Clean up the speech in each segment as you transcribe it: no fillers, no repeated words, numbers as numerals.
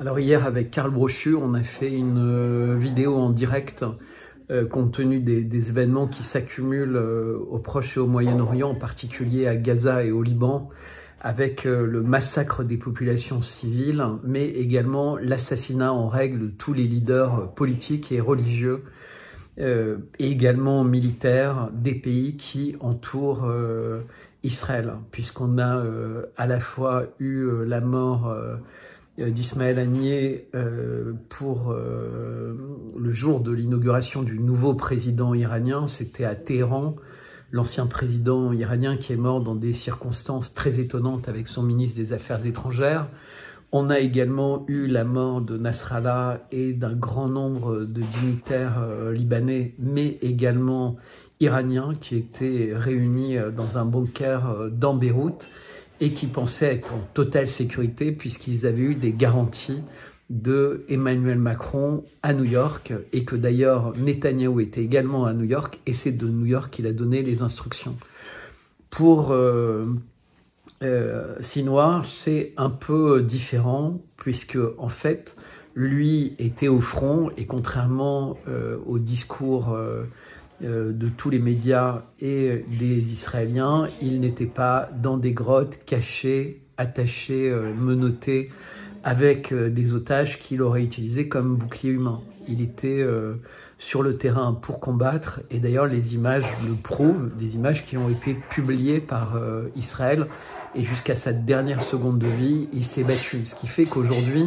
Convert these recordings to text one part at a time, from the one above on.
Alors hier avec Karl Brochu, on a fait une vidéo en direct compte tenu des événements qui s'accumulent au Proche et au Moyen-Orient, en particulier à Gaza et au Liban, avec le massacre des populations civiles, mais également l'assassinat en règle de tous les leaders politiques et religieux, et également militaires des pays qui entourent Israël, puisqu'on a à la fois eu la mort d'Ismaël Haniyeh pour le jour de l'inauguration du nouveau président iranien. C'était à Téhéran, l'ancien président iranien qui est mort dans des circonstances très étonnantes avec son ministre des Affaires étrangères. On a également eu la mort de Nasrallah et d'un grand nombre de dignitaires libanais, mais également iraniens, qui étaient réunis dans un bunker dans Beyrouth et qui pensaient être en totale sécurité puisqu'ils avaient eu des garanties de Emmanuel Macron à New York, et que d'ailleurs Netanyahou était également à New York, et c'est de New York qu'il a donné les instructions. Pour Sinwar, c'est un peu différent, puisque en fait, lui était au front, et contrairement au discours de tous les médias et des Israéliens, il n'était pas dans des grottes cachées, attachées, menottées, avec des otages qu'il aurait utilisés comme bouclier humain. Il était sur le terrain pour combattre, et d'ailleurs les images le prouvent, des images qui ont été publiées par Israël, et jusqu'à sa dernière seconde de vie, il s'est battu. Ce qui fait qu'aujourd'hui,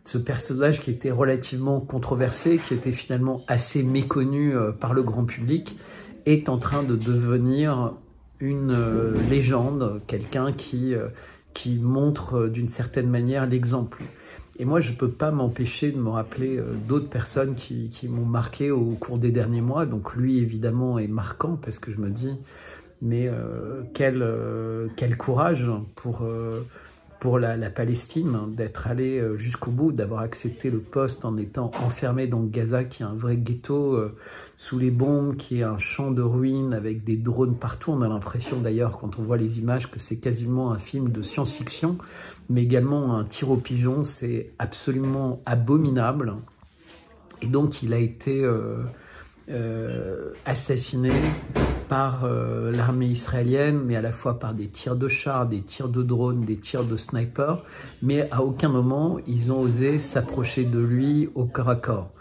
ce personnage qui était relativement controversé, qui était finalement assez méconnu par le grand public, est en train de devenir une légende, quelqu'un qui montre d'une certaine manière l'exemple. Et moi, je ne peux pas m'empêcher de me rappeler d'autres personnes qui m'ont marqué au cours des derniers mois. Donc lui, évidemment, est marquant, parce que je me dis, mais quel courage pour la Palestine, d'être allé jusqu'au bout, d'avoir accepté le poste en étant enfermé dans Gaza, qui est un vrai ghetto sous les bombes, qui est un champ de ruines avec des drones partout. On a l'impression d'ailleurs, quand on voit les images, que c'est quasiment un film de science-fiction, mais également un tir au pigeon. C'est absolument abominable. Et donc il a été assassiné par l'armée israélienne, mais à la fois par des tirs de chars, des tirs de drones, des tirs de snipers, mais à aucun moment ils ont osé s'approcher de lui au corps à corps.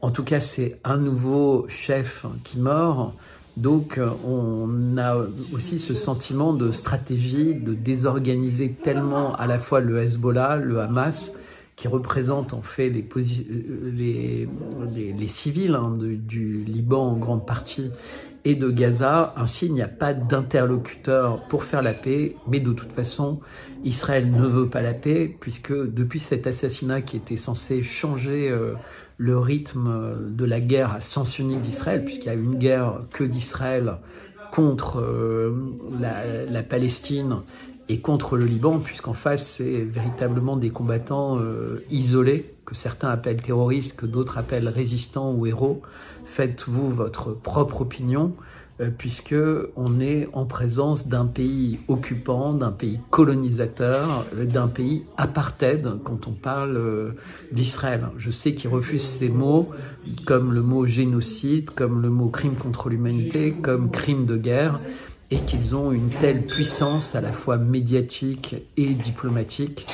En tout cas, c'est un nouveau chef qui meurt, donc on a aussi ce sentiment de stratégie, de désorganiser tellement à la fois le Hezbollah, le Hamas, qui représentent en fait les civils du Liban en grande partie, et de Gaza. Ainsi, il n'y a pas d'interlocuteur pour faire la paix, mais de toute façon, Israël ne veut pas la paix, puisque depuis cet assassinat qui était censé changer le rythme de la guerre à sens unique d'Israël, puisqu'il y a une guerre que d'Israël contre la Palestine et contre le Liban, puisqu'en face, c'est véritablement des combattants isolés, que certains appellent terroristes, que d'autres appellent résistants ou héros. Faites-vous votre propre opinion, puisque on est en présence d'un pays occupant, d'un pays colonisateur, d'un pays apartheid quand on parle d'Israël. Je sais qu'ils refusent ces mots, comme le mot génocide, comme le mot crime contre l'humanité, comme crime de guerre, et qu'ils ont une telle puissance à la fois médiatique et diplomatique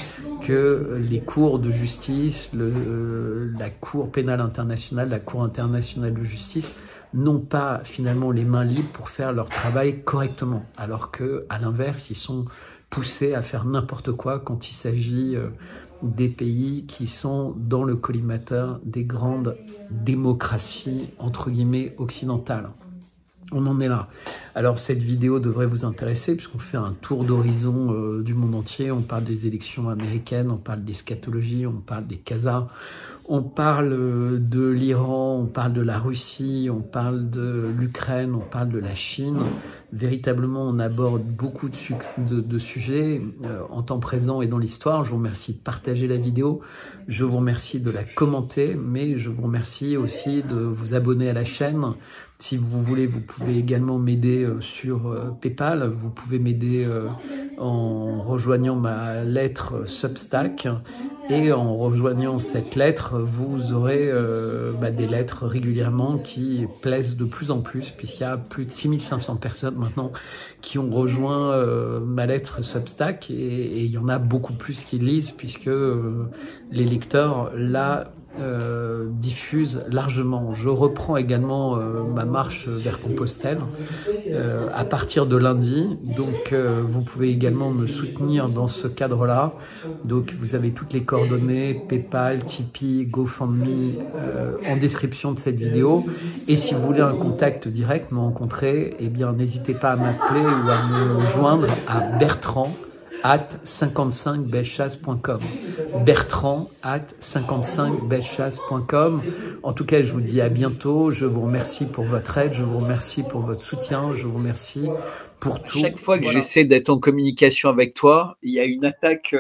que les cours de justice, la Cour pénale internationale, la Cour internationale de justice n'ont pas finalement les mains libres pour faire leur travail correctement, alors que à l'inverse, ils sont poussés à faire n'importe quoi quand il s'agit des pays qui sont dans le collimateur des grandes démocraties entre guillemets occidentales. On en est là. Alors cette vidéo devrait vous intéresser, puisqu'on fait un tour d'horizon du monde entier. On parle des élections américaines, on parle d'eschatologie, on parle des Khazars, on parle de l'Iran, on parle de la Russie, on parle de l'Ukraine, on parle de la Chine. Véritablement, on aborde beaucoup de sujets en temps présent et dans l'histoire. Je vous remercie de partager la vidéo, je vous remercie de la commenter, mais je vous remercie aussi de vous abonner à la chaîne. Si vous voulez, vous pouvez également m'aider sur PayPal. Vous pouvez m'aider en rejoignant ma lettre Substack. Et en rejoignant cette lettre, vous aurez des lettres régulièrement qui plaisent de plus en plus, puisqu'il y a plus de 6500 personnes maintenant qui ont rejoint ma lettre Substack, et il y en a beaucoup plus qui lisent, puisque les lecteurs là diffusent largement. Je reprends également ma marche vers Compostelle à partir de lundi, donc vous pouvez également me soutenir dans ce cadre-là. Donc vous avez toutes les coordonnées, PayPal, Tipeee, GoFundMe en description de cette vidéo. Et si vous voulez un contact direct, me rencontrer, eh bien n'hésitez pas à m'appeler ou à me joindre à bertrand@55bellechasse.com. bertrand@55bellechasse.com. En tout cas, je vous dis à bientôt. Je vous remercie pour votre aide, je vous remercie pour votre soutien, je vous remercie pour tout. Chaque fois que j'essaie d'être en communication avec toi, il y a une attaque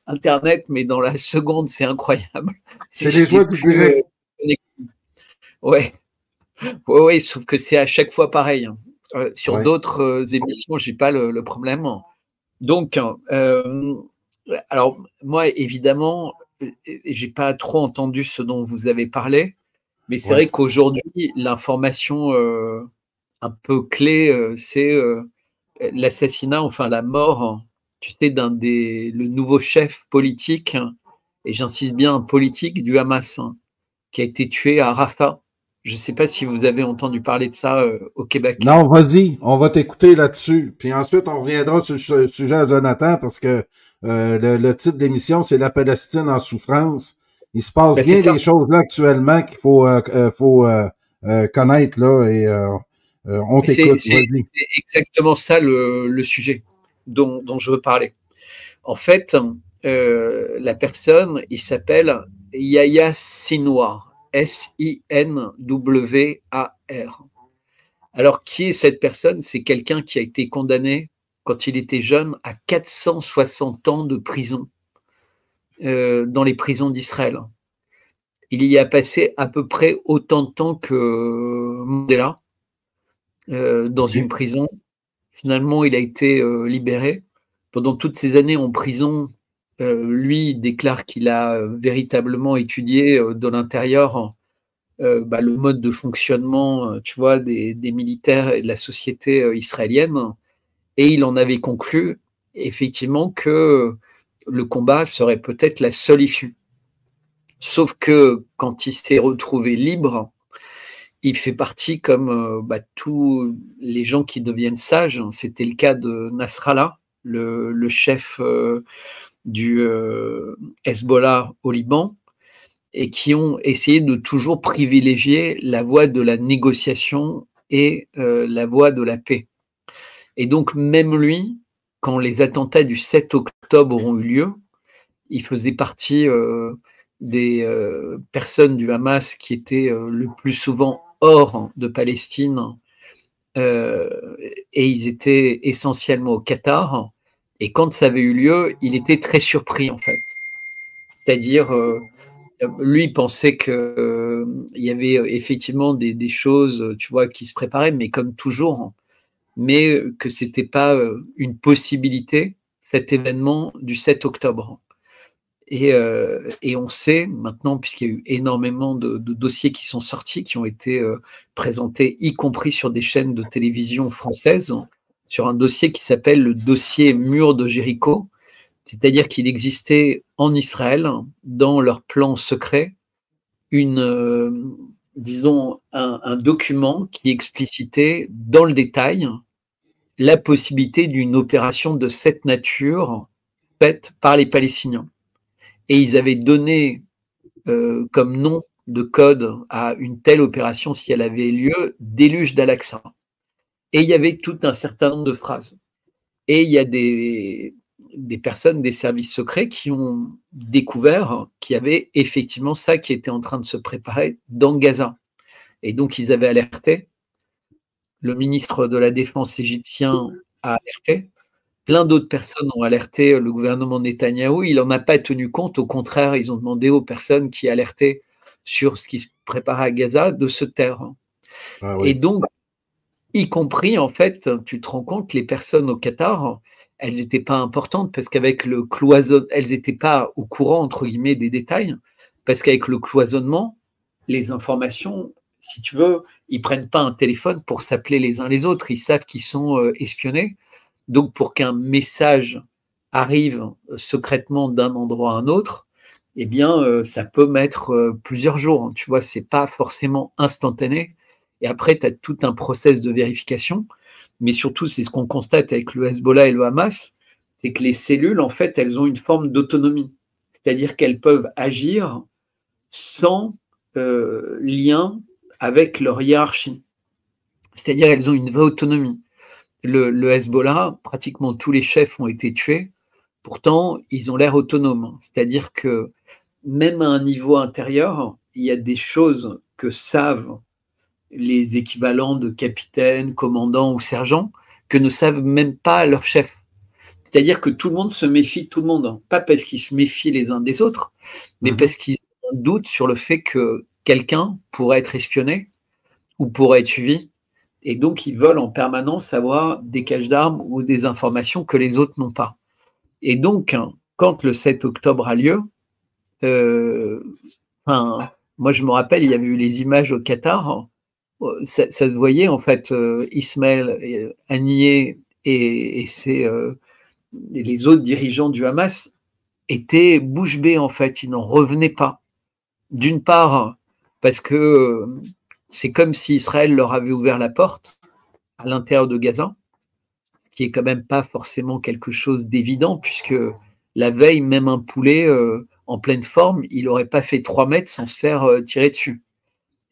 Internet, mais dans la seconde, c'est incroyable. C'est les joies du direct. Ouais, sauf que c'est à chaque fois pareil. Sur d'autres émissions, j'ai pas le problème. Donc, alors moi, évidemment, j'ai pas trop entendu ce dont vous avez parlé, mais c'est vrai qu'aujourd'hui, l'information un peu clé, c'est l'assassinat, enfin la mort, tu sais, le nouveau chef politique, et j'insiste bien politique, du Hamas, qui a été tué à Rafah. Je ne sais pas si vous avez entendu parler de ça au Québec. Non, vas-y, on va t'écouter là-dessus. Puis ensuite, on reviendra sur le sujet à Jonathan, parce que le titre de l'émission, c'est La Palestine en souffrance. Il se passe bien des choses là actuellement qu'il faut connaître là, et on t'écoute. C'est exactement ça le sujet dont je veux parler. En fait, la personne, il s'appelle Yahya Sinwar. Sinwar. Alors, qui est cette personne? C'est quelqu'un qui a été condamné, quand il était jeune, à 460 ans de prison dans les prisons d'Israël. Il y a passé à peu près autant de temps que Mandela dans une prison. Finalement, il a été libéré. Pendant toutes ces années en prison, lui déclare qu'il a véritablement étudié de l'intérieur le mode de fonctionnement, tu vois, des militaires et de la société israélienne, et il en avait conclu effectivement que le combat serait peut-être la seule issue. Sauf que quand il s'est retrouvé libre, il fait partie, comme tous les gens qui deviennent sages, c'était le cas de Nasrallah, le chef du Hezbollah au Liban, et qui ont essayé de toujours privilégier la voie de la négociation et la voie de la paix. Et donc même lui, quand les attentats du 7 octobre ont eu lieu, il faisait partie des personnes du Hamas qui étaient le plus souvent hors de Palestine, et ils étaient essentiellement au Qatar. Et quand ça avait eu lieu, il était très surpris en fait. C'est-à-dire, lui pensait que il y avait effectivement des choses, tu vois, qui se préparaient, mais comme toujours, mais que c'était pas une possibilité, cet événement du 7 octobre. Et on sait maintenant, puisqu'il y a eu énormément de dossiers qui sont sortis, qui ont été présentés, y compris sur des chaînes de télévision françaises, sur un dossier qui s'appelle le dossier Mur de Jéricho, c'est-à-dire qu'il existait en Israël, dans leur plan secret, disons, un document qui explicitait dans le détail la possibilité d'une opération de cette nature faite par les Palestiniens. Et ils avaient donné comme nom de code à une telle opération, si elle avait lieu, déluge d'Al-Aqsa. Et il y avait tout un certain nombre de phrases. Et il y a des personnes, des services secrets qui ont découvert qu'il y avait effectivement ça qui était en train de se préparer dans Gaza. Et donc, ils avaient alerté. Le ministre de la Défense égyptien a alerté. Plein d'autres personnes ont alerté le gouvernement Netanyahou. Il n'en a pas tenu compte. Au contraire, ils ont demandé aux personnes qui alertaient sur ce qui se préparait à Gaza de se taire. Ah oui. Et donc, y compris, en fait, tu te rends compte, les personnes au Qatar, elles n'étaient pas importantes parce qu'avec le cloisonnement, elles n'étaient pas au courant, entre guillemets, des détails, parce qu'avec le cloisonnement, les informations, si tu veux, ils prennent pas un téléphone pour s'appeler les uns les autres, ils savent qu'ils sont espionnés. Donc, pour qu'un message arrive secrètement d'un endroit à un autre, eh bien, ça peut mettre plusieurs jours. Tu vois, c'est pas forcément instantané. Et après, tu as tout un process de vérification. Mais surtout, c'est ce qu'on constate avec le Hezbollah et le Hamas, c'est que les cellules, en fait, elles ont une forme d'autonomie. C'est-à-dire qu'elles peuvent agir sans lien avec leur hiérarchie. C'est-à-dire qu'elles ont une vraie autonomie. Le Hezbollah, pratiquement tous les chefs ont été tués. Pourtant, ils ont l'air autonomes. C'est-à-dire que même à un niveau intérieur, il y a des choses que savent les équivalents de capitaine, commandant ou sergent que ne savent même pas leurs chefs. C'est-à-dire que tout le monde se méfie de tout le monde. Pas parce qu'ils se méfient les uns des autres, mais parce qu'ils ont un doute sur le fait que quelqu'un pourrait être espionné ou pourrait être suivi. Et donc, ils veulent en permanence avoir des caches d'armes ou des informations que les autres n'ont pas. Et donc, quand le 7 octobre a lieu, moi, je me rappelle, il y avait eu les images au Qatar. Ça se voyait, en fait, Ismaël Haniyeh et les autres dirigeants du Hamas étaient bouche bée, en fait. Ils n'en revenaient pas. D'une part, parce que c'est comme si Israël leur avait ouvert la porte à l'intérieur de Gaza, ce qui est quand même pas forcément quelque chose d'évident, puisque la veille, même un poulet en pleine forme, il n'aurait pas fait 3 mètres sans se faire tirer dessus.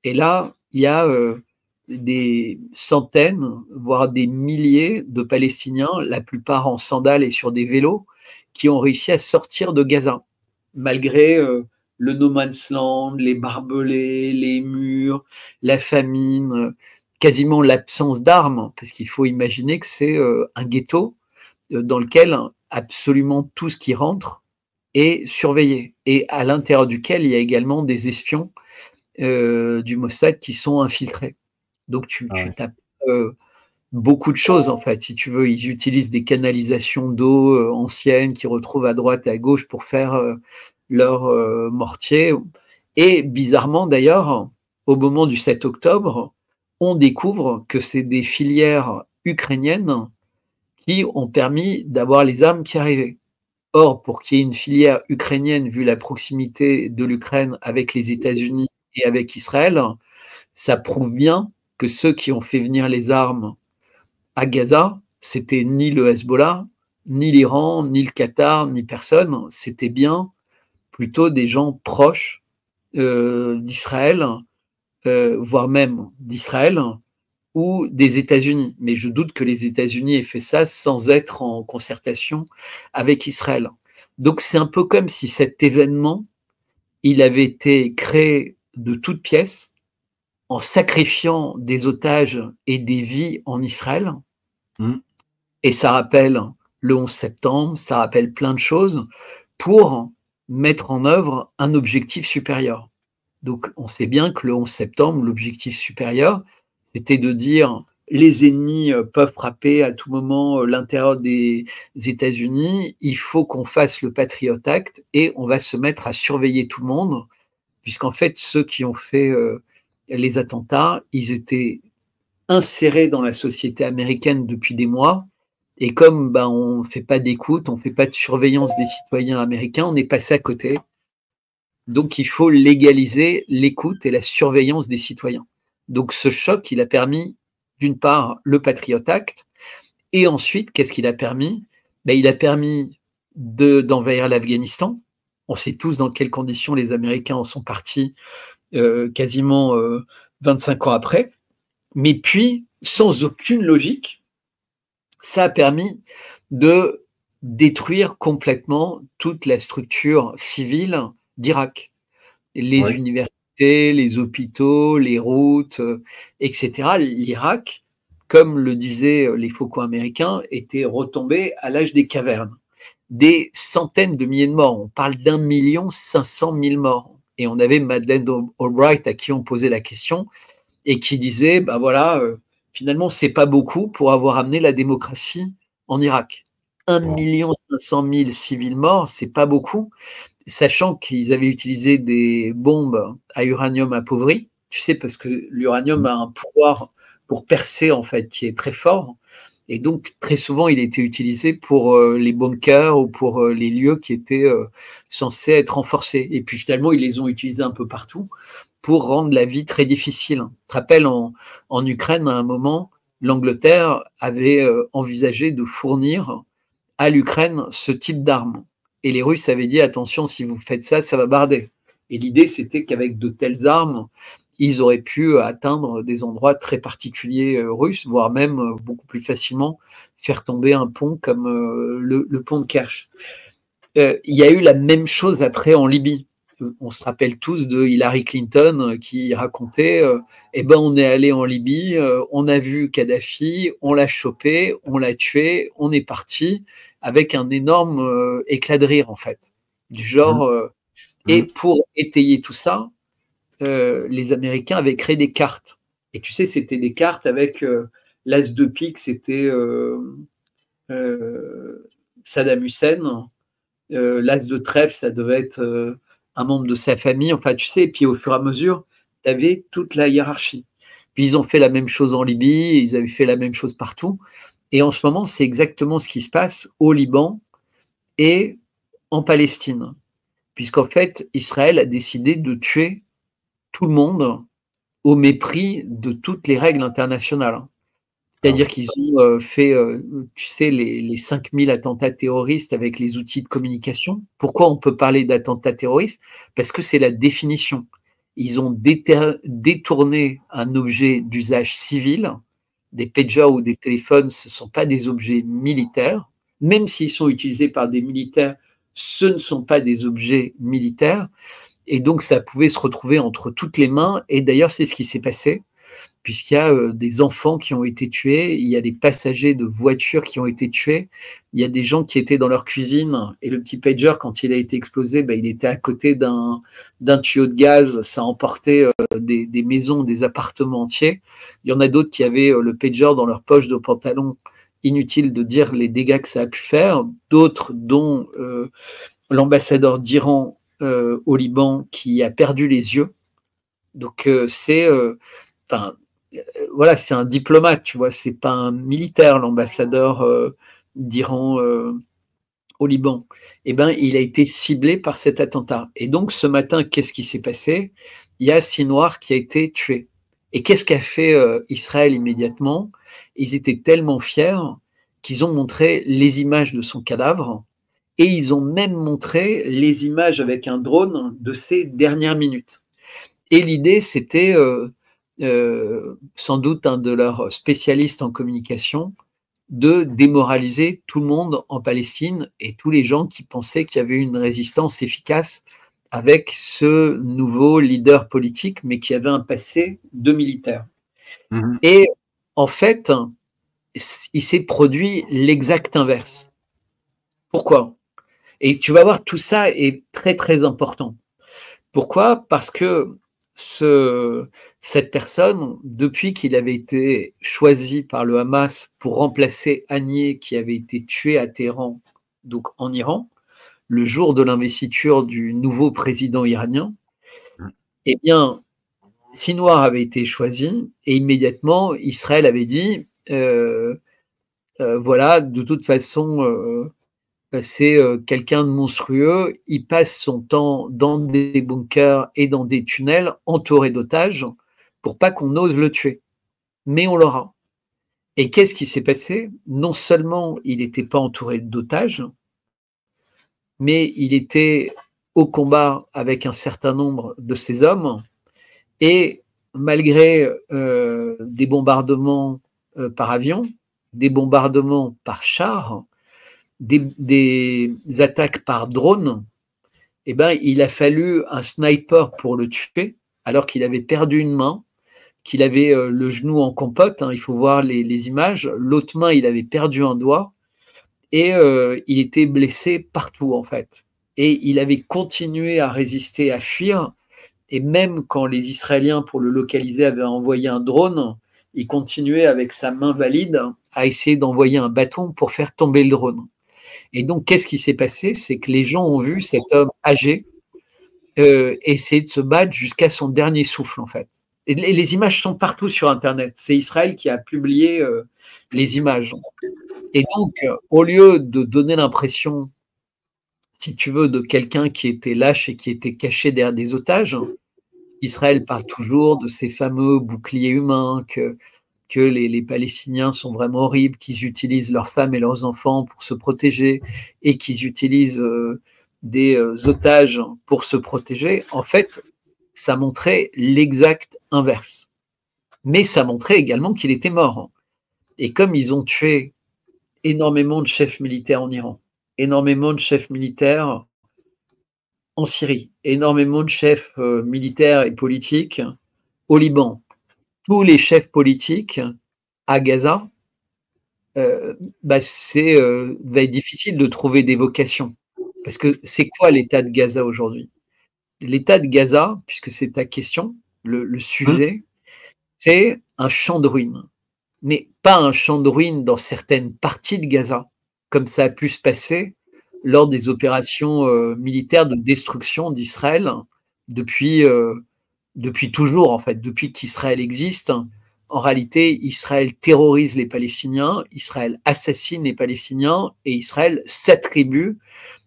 Et là, il y a des centaines, voire des milliers de Palestiniens, la plupart en sandales et sur des vélos, qui ont réussi à sortir de Gaza, malgré le no man's land, les barbelés, les murs, la famine, quasiment l'absence d'armes, parce qu'il faut imaginer que c'est un ghetto dans lequel absolument tout ce qui rentre est surveillé, et à l'intérieur duquel il y a également des espions du Mossad qui sont infiltrés. Donc tu tapes beaucoup de choses, en fait, si tu veux. Ils utilisent des canalisations d'eau anciennes qu'ils retrouvent à droite et à gauche pour faire leur mortier. Et bizarrement, d'ailleurs, au moment du 7 octobre, on découvre que c'est des filières ukrainiennes qui ont permis d'avoir les armes qui arrivaient. Or, pour qu'il y ait une filière ukrainienne, vu la proximité de l'Ukraine avec les États-Unis et avec Israël, ça prouve bien que ceux qui ont fait venir les armes à Gaza, c'était ni le Hezbollah, ni l'Iran, ni le Qatar, ni personne. C'était bien plutôt des gens proches d'Israël, voire même d'Israël, ou des États-Unis. Mais je doute que les États-Unis aient fait ça sans être en concertation avec Israël. Donc c'est un peu comme si cet événement, il avait été créé de toutes pièces en sacrifiant des otages et des vies en Israël. Et ça rappelle le 11 septembre, ça rappelle plein de choses pour mettre en œuvre un objectif supérieur. Donc on sait bien que le 11 septembre, l'objectif supérieur, c'était de dire les ennemis peuvent frapper à tout moment l'intérieur des États-Unis, il faut qu'on fasse le Patriot Act et on va se mettre à surveiller tout le monde, puisqu'en fait ceux qui ont fait les attentats, ils étaient insérés dans la société américaine depuis des mois, et comme on ne fait pas d'écoute, on ne fait pas de surveillance des citoyens américains, on est passé à côté. Donc il faut légaliser l'écoute et la surveillance des citoyens. Donc ce choc, il a permis, d'une part, le Patriot Act, et ensuite, qu'est-ce qu'il a permis? Il a permis d'envahir l'Afghanistan. On sait tous dans quelles conditions les Américains en sont partis quasiment 25 ans après. Mais puis, sans aucune logique, ça a permis de détruire complètement toute la structure civile d'Irak. Les universités, les hôpitaux, les routes, etc. L'Irak, comme le disaient les faucons américains, était retombé à l'âge des cavernes. Des centaines de milliers de morts. On parle d'1 500 000 morts. Et on avait Madeleine Albright à qui on posait la question et qui disait, finalement, c'est pas beaucoup pour avoir amené la démocratie en Irak. 1 500 000 civils morts, c'est pas beaucoup, sachant qu'ils avaient utilisé des bombes à uranium appauvri, tu sais, parce que l'uranium a un pouvoir pour percer, en fait, qui est très fort. Et donc, très souvent, il était utilisé pour les bunkers ou pour les lieux qui étaient censés être renforcés. Et puis, finalement, ils les ont utilisés un peu partout pour rendre la vie très difficile. Tu te rappelles, en Ukraine, à un moment, l'Angleterre avait envisagé de fournir à l'Ukraine ce type d'armes. Et les Russes avaient dit, attention, si vous faites ça, ça va barder. Et l'idée, c'était qu'avec de telles armes, ils auraient pu atteindre des endroits très particuliers russes, voire même beaucoup plus facilement faire tomber un pont comme le pont de Kerch. Il y a eu la même chose après en Libye. On se rappelle tous de Hillary Clinton qui racontait eh ben on est allé en Libye, on a vu Kadhafi, on l'a chopé, on l'a tué, on est parti avec un énorme éclat de rire en fait. Du genre et pour étayer tout ça, les Américains avaient créé des cartes. Et tu sais, c'était des cartes avec l'as de pique, c'était Saddam Hussein. L'as de trèfle, ça devait être un membre de sa famille. Enfin, tu sais, et puis au fur et à mesure, tu avais toute la hiérarchie. Puis ils ont fait la même chose en Libye, ils avaient fait la même chose partout. Et en ce moment, c'est exactement ce qui se passe au Liban et en Palestine. Puisqu'en fait, Israël a décidé de tuer tout le monde au mépris de toutes les règles internationales. C'est-à-dire qu'ils ont fait, tu sais, les 5000 attentats terroristes avec les outils de communication. Pourquoi on peut parler d'attentats terroristes? Parce que c'est la définition. Ils ont détourné un objet d'usage civil. Des pagers ou des téléphones, ce ne sont pas des objets militaires. Même s'ils sont utilisés par des militaires, ce ne sont pas des objets militaires. Et donc, ça pouvait se retrouver entre toutes les mains. Et d'ailleurs, c'est ce qui s'est passé, puisqu'il y a des enfants qui ont été tués, il y a des passagers de voitures qui ont été tués, il y a des gens qui étaient dans leur cuisine, et le petit pager, quand il a été explosé, il était à côté d'un tuyau de gaz, ça a emporté des maisons, des appartements entiers. Il y en a d'autres qui avaient le pager dans leur poche de pantalon, inutile de dire les dégâts que ça a pu faire, d'autres dont l'ambassadeur d'Iran au Liban qui a perdu les yeux. Donc voilà, c'est un diplomate, tu vois, c'est pas un militaire, l'ambassadeur d'Iran au Liban. Eh ben, il a été ciblé par cet attentat. Et donc, ce matin, qu'est-ce qui s'est passé? Il y a Sinwar qui a été tué. Et qu'est-ce qu'a fait Israël immédiatement? Ils étaient tellement fiers qu'ils ont montré les images de son cadavre et ils ont même montré les images avec un drone de ses dernières minutes. Et l'idée, c'était sans doute un de leurs spécialistes en communication, de démoraliser tout le monde en Palestine et tous les gens qui pensaient qu'il y avait une résistance efficace avec ce nouveau leader politique, mais qui avait un passé de militaire. Et en fait, il s'est produit l'exact inverse. Pourquoi? Et tu vas voir, tout ça est très, très important. Pourquoi? Parce que cette personne, depuis qu'il avait été choisi par le Hamas pour remplacer Haniyeh, qui avait été tué à Téhéran, donc en Iran, le jour de l'investiture du nouveau président iranien, eh bien, Sinwar avait été choisi et immédiatement, Israël avait dit voilà, de toute façon, c'est quelqu'un de monstrueux, il passe son temps dans des bunkers et dans des tunnels entourés d'otages pour pas qu'on ose le tuer. Mais on l'aura. Et qu'est-ce qui s'est passé? Non seulement il n'était pas entouré d'otages, mais il était au combat avec un certain nombre de ses hommes et malgré des bombardements par avion, des bombardements par char, des attaques par drone, eh ben, il a fallu un sniper pour le tuer, alors qu'il avait perdu une main, qu'il avait le genou en compote, il faut voir les images, l'autre main, il avait perdu un doigt, et il était blessé partout, en fait. Et il avait continué à résister, à fuir, et même quand les Israéliens, pour le localiser, avaient envoyé un drone, il continuait avec sa main valide à essayer d'envoyer un bâton pour faire tomber le drone. Et donc, qu'est-ce qui s'est passé? C'est que les gens ont vu cet homme âgé essayer de se battre jusqu'à son dernier souffle, en fait. Et les images sont partout sur Internet. C'est Israël qui a publié les images. Et donc, au lieu de donner l'impression, si tu veux, de quelqu'un qui était lâche et qui était caché derrière des otages, Israël parle toujours de ces fameux boucliers humains, que les Palestiniens sont vraiment horribles, qu'ils utilisent leurs femmes et leurs enfants pour se protéger et qu'ils utilisent des otages pour se protéger. En fait, ça montrait l'exact inverse. Mais ça montrait également qu'il était mort. Et comme ils ont tué énormément de chefs militaires en Iran, énormément de chefs militaires en Syrie, énormément de chefs militaires et politiques au Liban, tous les chefs politiques à Gaza, va être difficile de trouver des vocations. Parce que c'est quoi l'état de Gaza aujourd'hui? L'état de Gaza, puisque c'est ta question, le sujet, c'est un champ de ruines. Mais pas un champ de ruines dans certaines parties de Gaza, comme ça a pu se passer lors des opérations militaires de destruction d'Israël depuis toujours, en fait, depuis qu'Israël existe. En réalité, Israël terrorise les Palestiniens, Israël assassine les Palestiniens et Israël s'attribue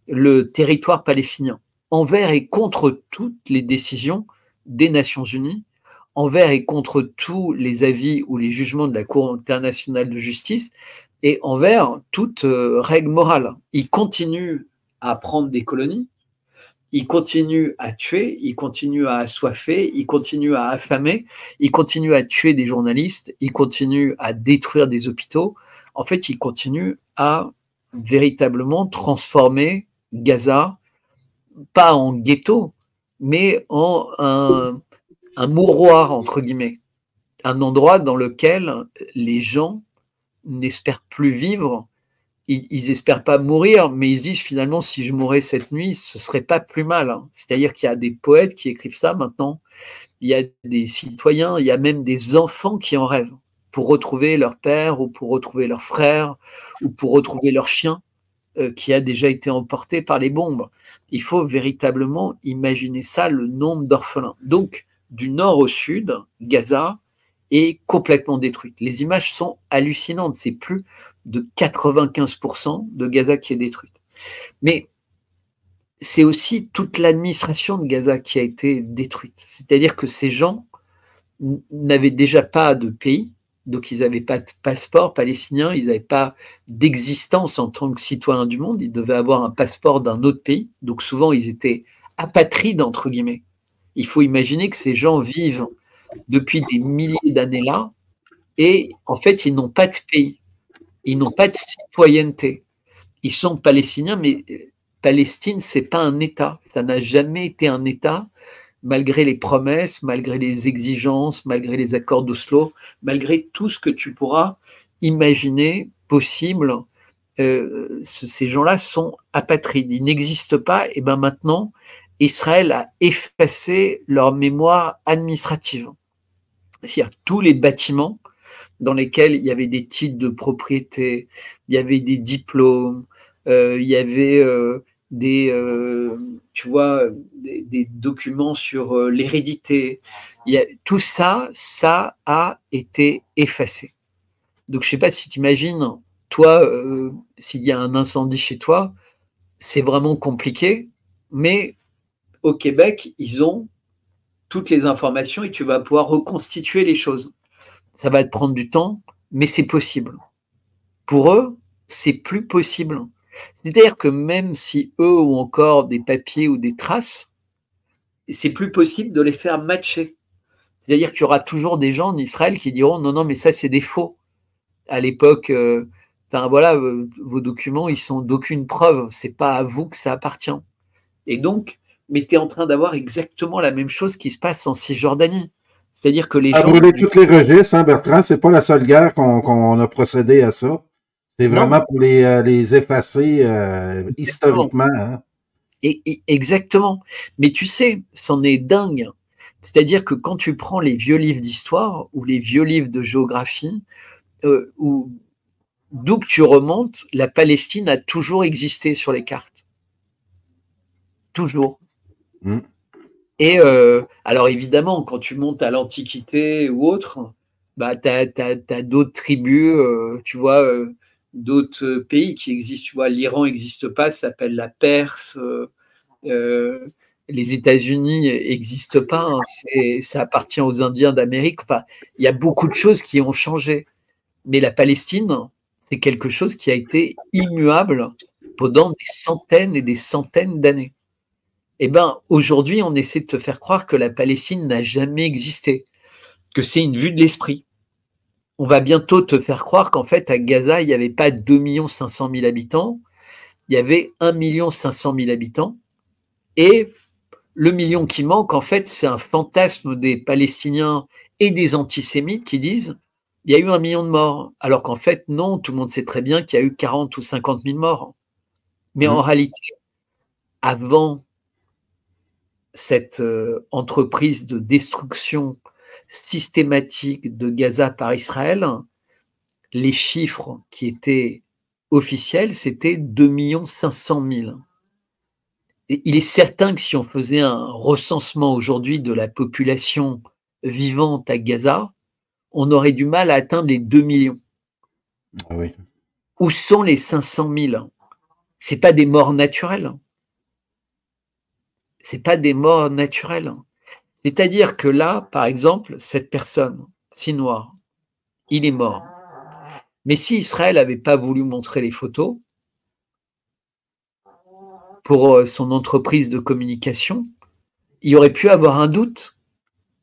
le territoire palestinien envers et contre toutes les décisions des Nations Unies, envers et contre tous les avis ou les jugements de la Cour internationale de justice et envers toute règle morale. Il continue à prendre des colonies, il continue à tuer, il continue à assoiffer, il continue à affamer, il continue à tuer des journalistes, il continue à détruire des hôpitaux. En fait, il continue à véritablement transformer Gaza, pas en ghetto, mais en un mouroir, entre guillemets, un endroit dans lequel les gens n'espèrent plus vivre. Ils espèrent pas mourir, mais ils disent finalement, si je mourais cette nuit, ce serait pas plus mal. Hein. C'est-à-dire qu'il y a des poètes qui écrivent ça maintenant, il y a des citoyens, il y a même des enfants qui en rêvent pour retrouver leur père ou pour retrouver leur frère ou pour retrouver leur chien qui a déjà été emporté par les bombes. Il faut véritablement imaginer ça, le nombre d'orphelins. Donc, du nord au sud, Gaza est complètement détruite. Les images sont hallucinantes, c'est plus de 95% de Gaza qui est détruite. Mais c'est aussi toute l'administration de Gaza qui a été détruite. C'est-à-dire que ces gens n'avaient déjà pas de pays, donc ils n'avaient pas de passeport palestinien, ils n'avaient pas d'existence en tant que citoyens du monde, ils devaient avoir un passeport d'un autre pays, donc souvent ils étaient apatrides, entre guillemets. Il faut imaginer que ces gens vivent depuis des milliers d'années là, et en fait ils n'ont pas de pays. Ils n'ont pas de citoyenneté. Ils sont palestiniens, mais Palestine, c'est pas un État. Ça n'a jamais été un État, malgré les promesses, malgré les exigences, malgré les accords d'Oslo, malgré tout ce que tu pourras imaginer possible. Ces gens-là sont apatrides. Ils n'existent pas. Et bien maintenant, Israël a effacé leur mémoire administrative. C'est-à-dire tous les bâtiments dans lesquels il y avait des titres de propriété, il y avait des diplômes, il y avait des documents sur l'hérédité. Tout ça, ça a été effacé. Donc, je ne sais pas si tu imagines, toi, s'il y a un incendie chez toi, c'est vraiment compliqué, mais au Québec, ils ont toutes les informations et tu vas pouvoir reconstituer les choses. Ça va te prendre du temps, mais c'est possible. Pour eux, c'est plus possible. C'est-à-dire que même si eux ont encore des papiers ou des traces, c'est plus possible de les faire matcher. C'est-à-dire qu'il y aura toujours des gens en Israël qui diront non, mais ça c'est des faux. À l'époque, vos documents, ils sont d'aucune preuve. C'est pas à vous que ça appartient. Et donc, mais tu es en train d'avoir exactement la même chose qui se passe en Cisjordanie. C'est-à-dire que les gens... brûler tous les registres, hein, Bertrand, c'est pas la seule guerre qu'on a procédé à ça. C'est vraiment pour les effacer historiquement. Hein. Exactement. Mais tu sais, c'en est dingue. C'est-à-dire que quand tu prends les vieux livres d'histoire ou les vieux livres de géographie, où d'où que tu remontes, la Palestine a toujours existé sur les cartes. Toujours. Mm. Et alors évidemment, quand tu montes à l'Antiquité ou autre, bah, tu as d'autres tribus, tu vois, d'autres pays qui existent. Tu vois, l'Iran n'existe pas, ça s'appelle la Perse. Les États-Unis n'existent pas, hein, ça appartient aux Indiens d'Amérique. Enfin, il y a beaucoup de choses qui ont changé. Mais la Palestine, c'est quelque chose qui a été immuable pendant des centaines et des centaines d'années. Eh bien, aujourd'hui, on essaie de te faire croire que la Palestine n'a jamais existé, que c'est une vue de l'esprit. On va bientôt te faire croire qu'en fait, à Gaza, il n'y avait pas 2 500 000 habitants, il y avait 1 500 000 habitants. Et le million qui manque, en fait, c'est un fantasme des Palestiniens et des antisémites qui disent il y a eu 1 million de morts. Alors qu'en fait, non, tout le monde sait très bien qu'il y a eu 40 ou 50 000 morts. Mais en réalité, avant cette entreprise de destruction systématique de Gaza par Israël, les chiffres qui étaient officiels, c'était 2 500 000. Et il est certain que si on faisait un recensement aujourd'hui de la population vivante à Gaza, on aurait du mal à atteindre les 2 millions. Ah oui. Où sont les 500 000? Ce n'est pas des morts naturelles. Ce n'est pas des morts naturelles. C'est-à-dire que là, par exemple, cette personne, si noire, il est mort. Mais si Israël n'avait pas voulu montrer les photos pour son entreprise de communication, il aurait pu avoir un doute.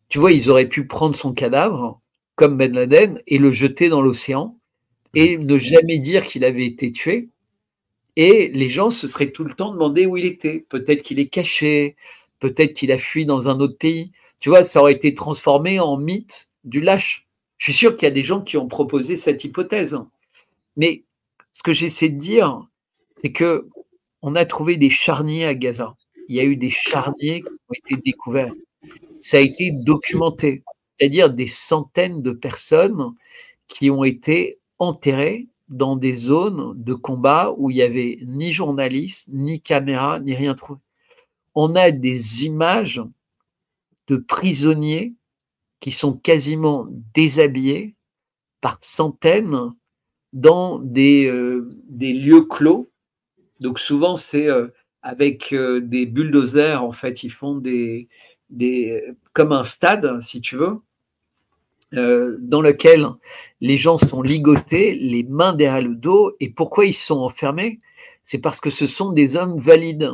Tu vois, ils auraient pu prendre son cadavre, comme Ben Laden, et le jeter dans l'océan, et ne jamais dire qu'il avait été tué. Et les gens se seraient tout le temps demandé où il était. Peut-être qu'il est caché, peut-être qu'il a fui dans un autre pays. Tu vois, ça aurait été transformé en mythe du lâche. Je suis sûr qu'il y a des gens qui ont proposé cette hypothèse. Mais ce que j'essaie de dire, c'est que on a trouvé des charniers à Gaza. Il y a eu des charniers qui ont été découverts. Ça a été documenté, c'est-à-dire des centaines de personnes qui ont été enterrées dans des zones de combat où il n'y avait ni journalistes, ni caméra, ni rien trouvé. On a des images de prisonniers qui sont quasiment déshabillés par centaines dans des lieux clos. Donc souvent, c'est avec des bulldozers, en fait, ils font comme un stade, si tu veux, dans lequel les gens sont ligotés, les mains derrière le dos. Et pourquoi ils sont enfermés? C'est parce que ce sont des hommes valides.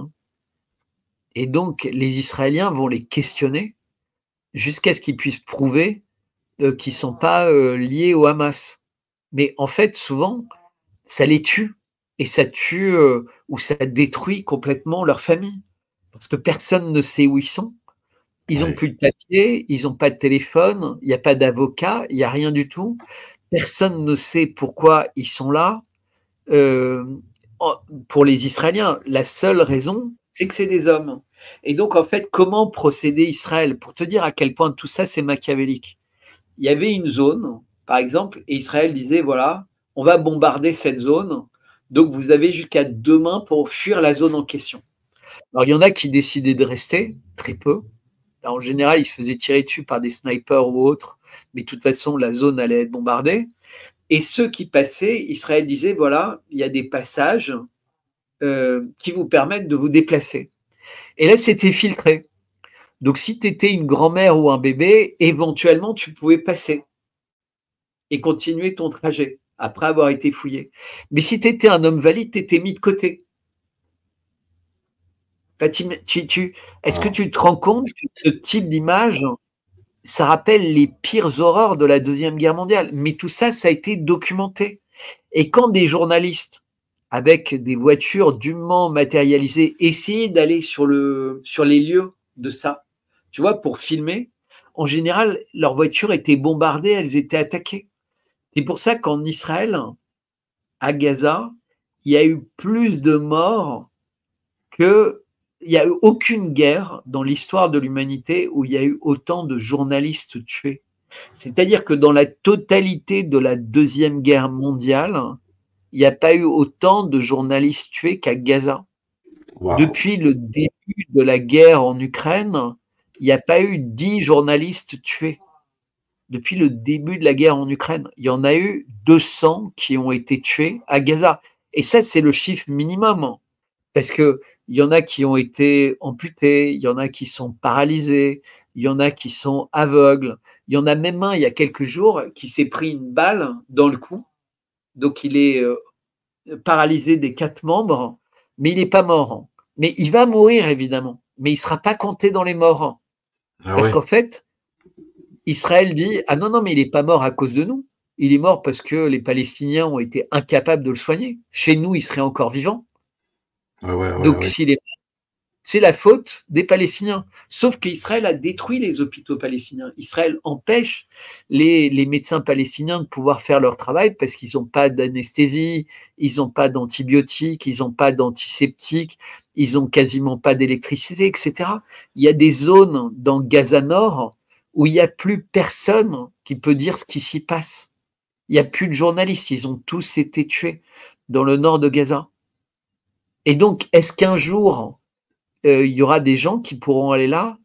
Et donc, les Israéliens vont les questionner jusqu'à ce qu'ils puissent prouver qu'ils ne sont pas liés au Hamas. Mais en fait, souvent, ça les tue. Et ça tue ou ça détruit complètement leur famille. Parce que personne ne sait où ils sont. Ils n'ont plus de papier, ils n'ont pas de téléphone, il n'y a pas d'avocat, il n'y a rien du tout. Personne ne sait pourquoi ils sont là. Pour les Israéliens, la seule raison, c'est que c'est des hommes. Et donc, en fait, comment procéder Israël? Pour te dire à quel point tout ça, c'est machiavélique. Il y avait une zone, par exemple, et Israël disait, voilà, on va bombarder cette zone, donc vous avez jusqu'à demain pour fuir la zone en question. Alors, il y en a qui décidaient de rester, très peu. En général, ils se faisaient tirer dessus par des snipers ou autres, mais de toute façon, la zone allait être bombardée. Et ceux qui passaient, Israël disait, voilà, il y a des passages qui vous permettent de vous déplacer. Et là, c'était filtré. Donc, si tu étais une grand-mère ou un bébé, éventuellement, tu pouvais passer et continuer ton trajet après avoir été fouillé. Mais si tu étais un homme valide, tu étais mis de côté. Est-ce que tu te rends compte que ce type d'image, ça rappelle les pires horreurs de la Deuxième Guerre mondiale? Mais tout ça, ça a été documenté. Et quand des journalistes, avec des voitures dûment matérialisées, essayaient d'aller sur les lieux de ça, tu vois, pour filmer, en général, leurs voitures étaient bombardées, elles étaient attaquées. C'est pour ça qu'en Israël, à Gaza, il y a eu plus de morts que... Il n'y a eu aucune guerre dans l'histoire de l'humanité où il y a eu autant de journalistes tués. C'est-à-dire que dans la totalité de la Deuxième Guerre mondiale, il n'y a pas eu autant de journalistes tués qu'à Gaza. Wow. Depuis le début de la guerre en Ukraine, il n'y a pas eu 10 journalistes tués. Depuis le début de la guerre en Ukraine, il y en a eu 200 qui ont été tués à Gaza. Et ça, c'est le chiffre minimum. Parce qu'il y en a qui ont été amputés, il y en a qui sont paralysés, il y en a qui sont aveugles. Il y en a même un, il y a quelques jours, qui s'est pris une balle dans le cou. Donc, il est paralysé des 4 membres, mais il n'est pas mort. Mais il va mourir, évidemment. Mais il ne sera pas compté dans les morts. Parce qu'en fait, Israël dit « Ah non, non, mais il n'est pas mort à cause de nous. Il est mort parce que les Palestiniens ont été incapables de le soigner. Chez nous, il serait encore vivant. » Donc, c'est la faute des Palestiniens. Sauf qu'Israël a détruit les hôpitaux palestiniens. Israël empêche les médecins palestiniens de pouvoir faire leur travail parce qu'ils n'ont pas d'anesthésie, ils n'ont pas d'antibiotiques, ils n'ont pas d'antiseptiques, ils n'ont quasiment pas d'électricité, etc. Il y a des zones dans Gaza Nord où il n'y a plus personne qui peut dire ce qui s'y passe. Il n'y a plus de journalistes, ils ont tous été tués dans le nord de Gaza. Et donc, est-ce qu'un jour, il y aura des gens qui pourront aller là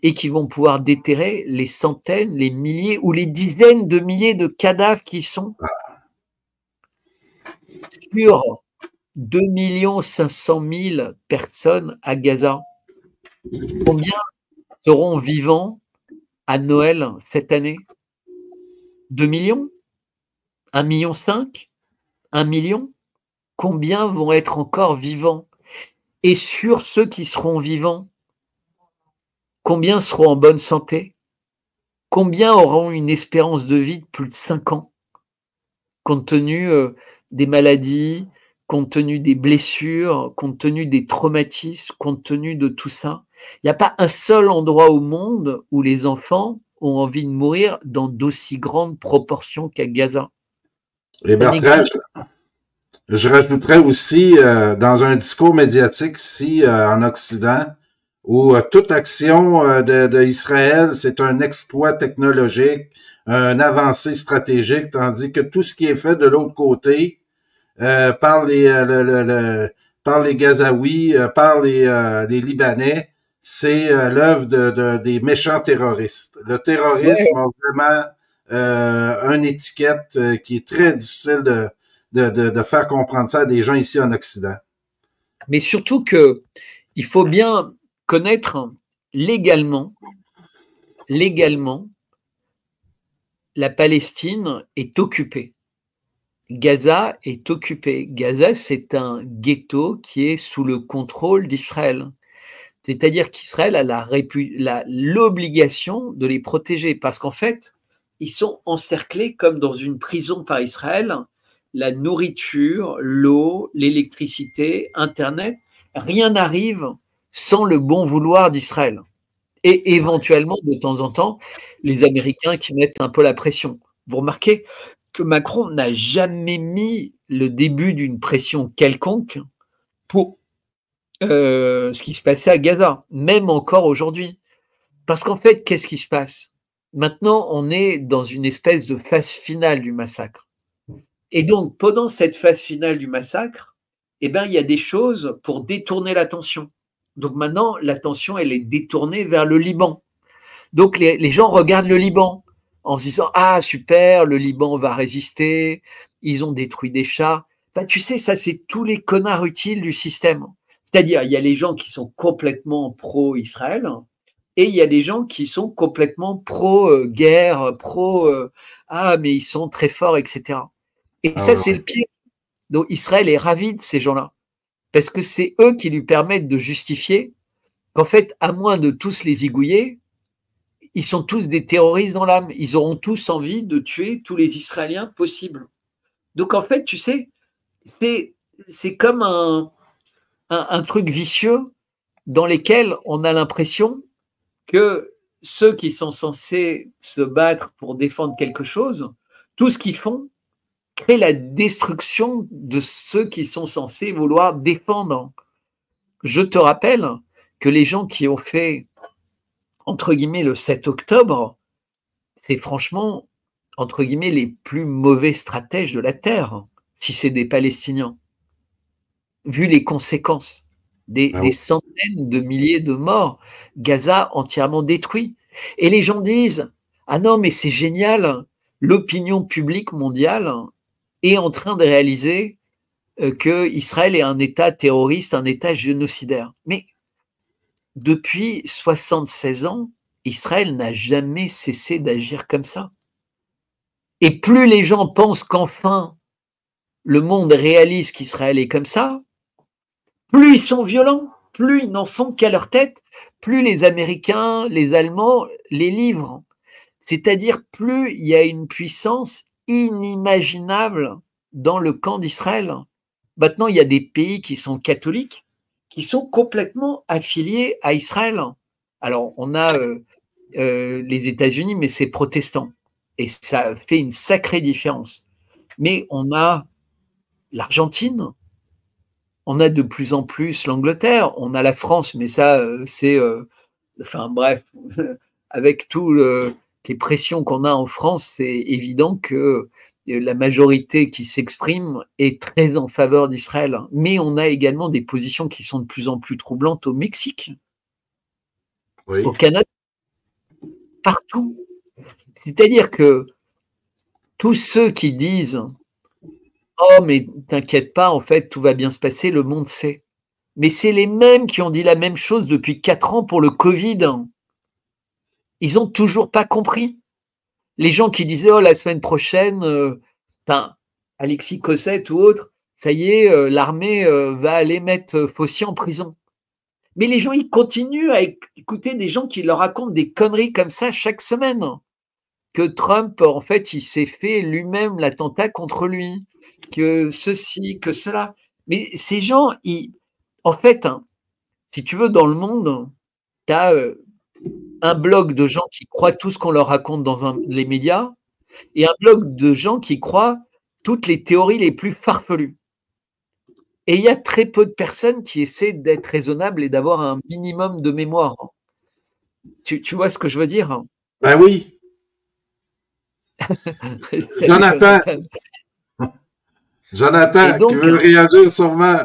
et qui vont pouvoir déterrer les centaines, les milliers ou les dizaines de milliers de cadavres qui sont sur 2 500 000 personnes à Gaza? Combien seront vivants à Noël cette année? 2 millions? 1,5 million? 1 million? Combien vont être encore vivants? Et sur ceux qui seront vivants, combien seront en bonne santé? Combien auront une espérance de vie de plus de 5 ans? Compte tenu des maladies, compte tenu des blessures, compte tenu des traumatismes, compte tenu de tout ça. Il n'y a pas un seul endroit au monde où les enfants ont envie de mourir dans d'aussi grandes proportions qu'à Gaza. Et Bertrand, je rajouterais aussi, dans un discours médiatique ici en Occident, où toute action d'Israël, c'est un exploit technologique, une avancée stratégique, tandis que tout ce qui est fait de l'autre côté, par les Gazaouis, par les Libanais, c'est l'œuvre des méchants terroristes. Le terrorisme a vraiment une étiquette qui est très difficile de faire comprendre ça à des gens ici en Occident. Mais surtout que il faut bien connaître légalement, la Palestine est occupée. Gaza est occupée. Gaza, c'est un ghetto qui est sous le contrôle d'Israël. C'est-à-dire qu'Israël a l'obligation de les protéger parce qu'en fait, ils sont encerclés comme dans une prison par Israël. La nourriture, l'eau, l'électricité, Internet, rien n'arrive sans le bon vouloir d'Israël. Et éventuellement, de temps en temps, les Américains qui mettent un peu la pression. Vous remarquez que Macron n'a jamais mis le début d'une pression quelconque pour ce qui se passait à Gaza, même encore aujourd'hui. Parce qu'en fait, qu'est-ce qui se passe? Maintenant, on est dans une espèce de phase finale du massacre. Et donc, pendant cette phase finale du massacre, eh ben, il y a des choses pour détourner l'attention. Donc maintenant, l'attention, elle est détournée vers le Liban. Donc les gens regardent le Liban en se disant « Ah, super, le Liban va résister, ils ont détruit des chars. » Ben, tu sais, ça, c'est tous les connards utiles du système. C'est-à-dire, il y a les gens qui sont complètement pro-Israël et il y a des gens qui sont complètement pro-guerre, ah, mais ils sont très forts, etc. Et ça, c'est le pire. Donc Israël est ravi de ces gens-là. Parce que c'est eux qui lui permettent de justifier qu'en fait, à moins de tous les zigouiller, ils sont tous des terroristes dans l'âme. Ils auront tous envie de tuer tous les Israéliens possibles. Donc en fait, tu sais, c'est comme un truc vicieux dans lequel on a l'impression que ceux qui sont censés se battre pour défendre quelque chose, tout ce qu'ils font crée la destruction de ceux qui sont censés vouloir défendre. Je te rappelle que les gens qui ont fait, entre guillemets, le 7 octobre, c'est franchement, entre guillemets, les plus mauvais stratèges de la Terre. si c'est des Palestiniens, vu les conséquences, des centaines de milliers de morts, Gaza entièrement détruit. Et les gens disent, ah non, mais c'est génial, l'opinion publique mondiale est en train de réaliser que Israël est un État terroriste, un État génocidaire. Mais depuis 76 ans, Israël n'a jamais cessé d'agir comme ça. Et plus les gens pensent qu'enfin le monde réalise qu'Israël est comme ça, plus ils sont violents, plus ils n'en font qu'à leur tête, plus les Américains, les Allemands les livrent. C'est-à-dire plus il y a une puissance inimaginable dans le camp d'Israël. Maintenant, il y a des pays qui sont catholiques, qui sont complètement affiliés à Israël. Alors, on a les États-Unis, mais c'est protestant. Et ça fait une sacrée différence. Mais on a l'Argentine, on a de plus en plus l'Angleterre, on a la France, mais ça, c'est... enfin bref, avec toutes les pressions qu'on a en France, c'est évident que la majorité qui s'exprime est très en faveur d'Israël. Mais on a également des positions qui sont de plus en plus troublantes au Mexique, au Canada, partout. C'est-à-dire que tous ceux qui disent « Oh, mais t'inquiète pas, en fait, tout va bien se passer, le monde sait ». Mais c'est les mêmes qui ont dit la même chose depuis 4 ans pour le Covid. Ils n'ont toujours pas compris. Les gens qui disaient « Oh, la semaine prochaine, Alexis Cossette ou autre, ça y est, l'armée va aller mettre Fauci en prison ». Mais les gens, ils continuent à écouter des gens qui leur racontent des conneries comme ça chaque semaine. Que Trump, en fait, il s'est fait lui-même l'attentat contre lui, que ceci, que cela. Mais ces gens, en fait, si tu veux, dans le monde, tu as un bloc de gens qui croient tout ce qu'on leur raconte dans les médias et un bloc de gens qui croient toutes les théories les plus farfelues. Et il y a très peu de personnes qui essaient d'être raisonnables et d'avoir un minimum de mémoire. Tu vois ce que je veux dire? Ben oui. Jonathan, donc, qui veut réagir sûrement.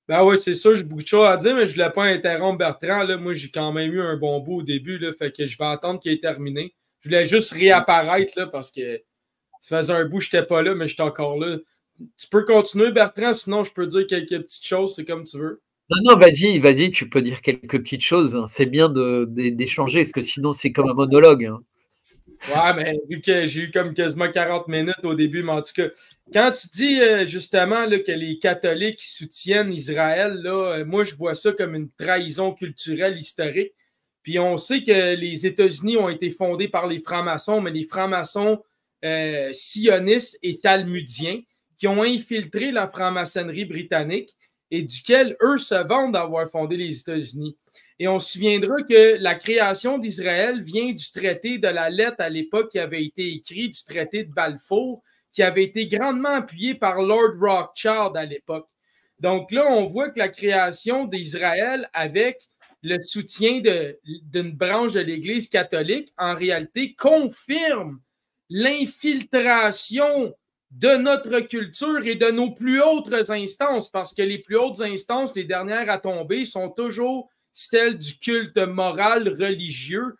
Ben oui, c'est sûr, j'ai beaucoup de choses à dire, mais je ne voulais pas interrompre Bertrand. Là. Moi, j'ai quand même eu un bon bout au début, là, fait que je vais attendre qu'il ait terminé. Je voulais juste réapparaître là, parce que ça faisait un bout que je n'étais pas là, mais j'étais encore là. Tu peux continuer, Bertrand, sinon je peux dire quelques petites choses, c'est comme tu veux. Non, vas-y, tu peux dire quelques petites choses. C'est bien d'échanger, parce que sinon, c'est comme un monologue. Ouais, mais vu que j'ai eu comme quasiment 40 minutes au début, mais en tout cas, quand tu dis justement là, que les catholiques soutiennent Israël, là, moi je vois ça comme une trahison culturelle historique. Puis on sait que les États-Unis ont été fondés par les francs-maçons, mais les francs-maçons sionistes et talmudiens qui ont infiltré la franc-maçonnerie britannique et duquel eux se vantent d'avoir fondé les États-Unis. Et on se souviendra que la création d'Israël vient du traité de la lettre à l'époque qui avait été écrit, du traité de Balfour, qui avait été grandement appuyé par Lord Rothschild à l'époque. Donc là, on voit que la création d'Israël avec le soutien d'une branche de l'Église catholique, en réalité, confirme l'infiltration de notre culture et de nos plus hautes instances, parce que les plus hautes instances, les dernières à tomber, sont toujours celle du culte moral religieux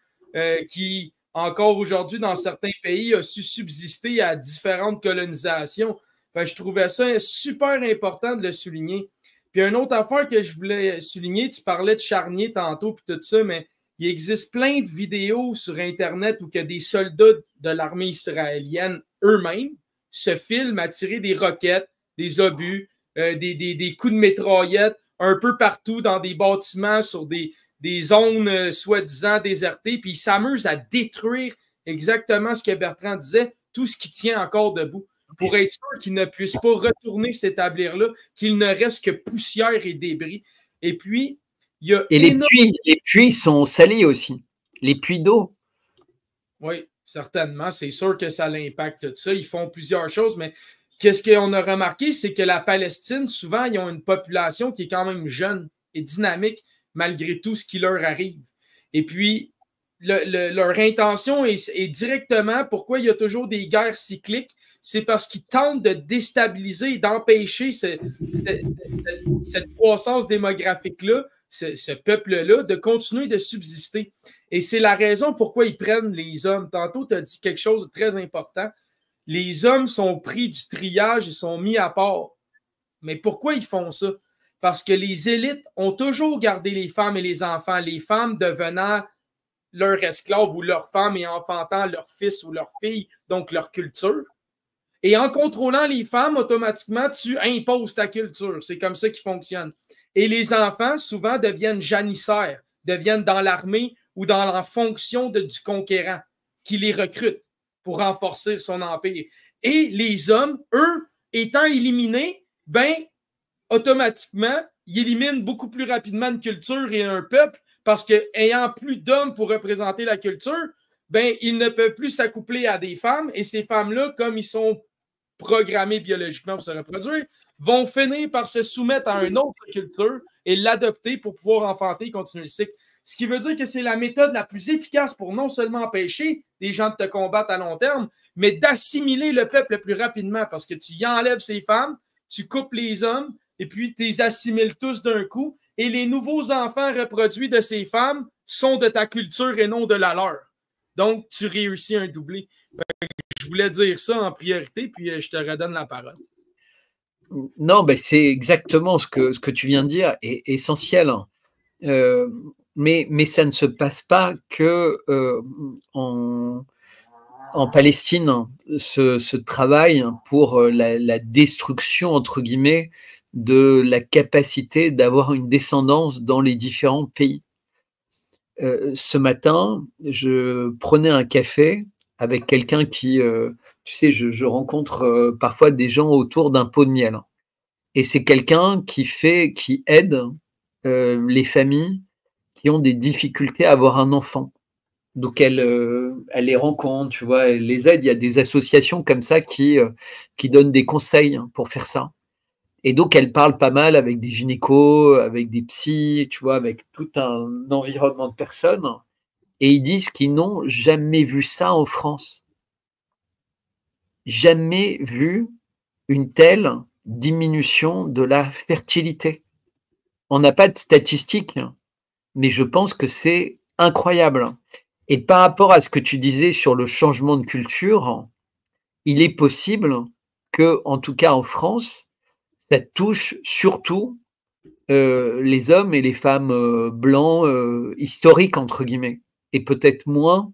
qui, encore aujourd'hui, dans certains pays, a su subsister à différentes colonisations. Enfin, je trouvais ça super important de le souligner. Puis, une autre affaire que je voulais souligner, tu parlais de charnier tantôt puis tout ça, mais il existe plein de vidéos sur Internet où que des soldats de l'armée israélienne eux-mêmes se filment à tirer des roquettes, des obus, des coups de mitraillette un peu partout dans des bâtiments, sur des zones soi-disant désertées, puis ils s'amusent à détruire exactement ce que Bertrand disait, tout ce qui tient encore debout, pour être sûr qu'ils ne puissent pas retourner s'établir là, qu'il ne reste que poussière et débris. Et puis, il y a... Et les puits sont salés aussi, les puits d'eau. Oui, certainement, c'est sûr que ça l'impacte tout ça. Ils font plusieurs choses, mais qu'est-ce qu'on a remarqué, c'est que la Palestine, souvent, ils ont une population qui est quand même jeune et dynamique malgré tout ce qui leur arrive. Et puis, leur intention est directement, pourquoi il y a toujours des guerres cycliques, c'est parce qu'ils tentent de déstabiliser, d'empêcher cette croissance démographique-là, ce peuple-là, de continuer de subsister. Et c'est la raison pourquoi ils prennent les hommes. Tantôt, tu as dit quelque chose de très important. Les hommes sont pris du triage, ils sont mis à part. Mais pourquoi ils font ça? Parce que les élites ont toujours gardé les femmes et les enfants, les femmes devenant leurs esclaves ou leurs femmes et enfantant leurs fils ou leurs filles, donc leur culture. Et en contrôlant les femmes, automatiquement, tu imposes ta culture. C'est comme ça qu'il fonctionne. Et les enfants, souvent, deviennent janissaires, deviennent dans l'armée ou dans la fonction du conquérant qui les recrute pour renforcer son empire. Et les hommes, eux, étant éliminés, ben, automatiquement, ils éliminent beaucoup plus rapidement une culture et un peuple parce qu'ayant plus d'hommes pour représenter la culture, ben, ils ne peuvent plus s'accoupler à des femmes et ces femmes-là, comme ils sont programmés biologiquement pour se reproduire, vont finir par se soumettre à une autre culture et l'adopter pour pouvoir enfanter et continuer le cycle. Ce qui veut dire que c'est la méthode la plus efficace pour non seulement empêcher des gens de te combattre à long terme, mais d'assimiler le peuple le plus rapidement parce que tu y enlèves ces femmes, tu coupes les hommes et puis tu les assimiles tous d'un coup et les nouveaux enfants reproduits de ces femmes sont de ta culture et non de la leur. Donc, tu réussis un doublé. Je voulais dire ça en priorité, puis je te redonne la parole. Non, ben c'est exactement ce que tu viens de dire, est essentiel. Mais ça ne se passe pas que en Palestine, ce travail pour la destruction, entre guillemets, de la capacité d'avoir une descendance dans les différents pays. Ce matin, je prenais un café avec quelqu'un qui, tu sais, je rencontre parfois des gens autour d'un pot de miel. Et c'est quelqu'un qui aide les familles qui ont des difficultés à avoir un enfant. Donc elle les rencontre, tu vois, elle les aide. Il y a des associations comme ça qui donnent des conseils pour faire ça. Et donc elle parle pas mal avec des gynécos, avec des psys, tu vois, avec tout un environnement de personnes. Et ils disent qu'ils n'ont jamais vu ça en France. Jamais vu une telle diminution de la fertilité. On n'a pas de statistiques, mais je pense que c'est incroyable. Et par rapport à ce que tu disais sur le changement de culture, il est possible que, en tout cas en France, ça touche surtout les hommes et les femmes blancs historiques, entre guillemets, et peut-être moins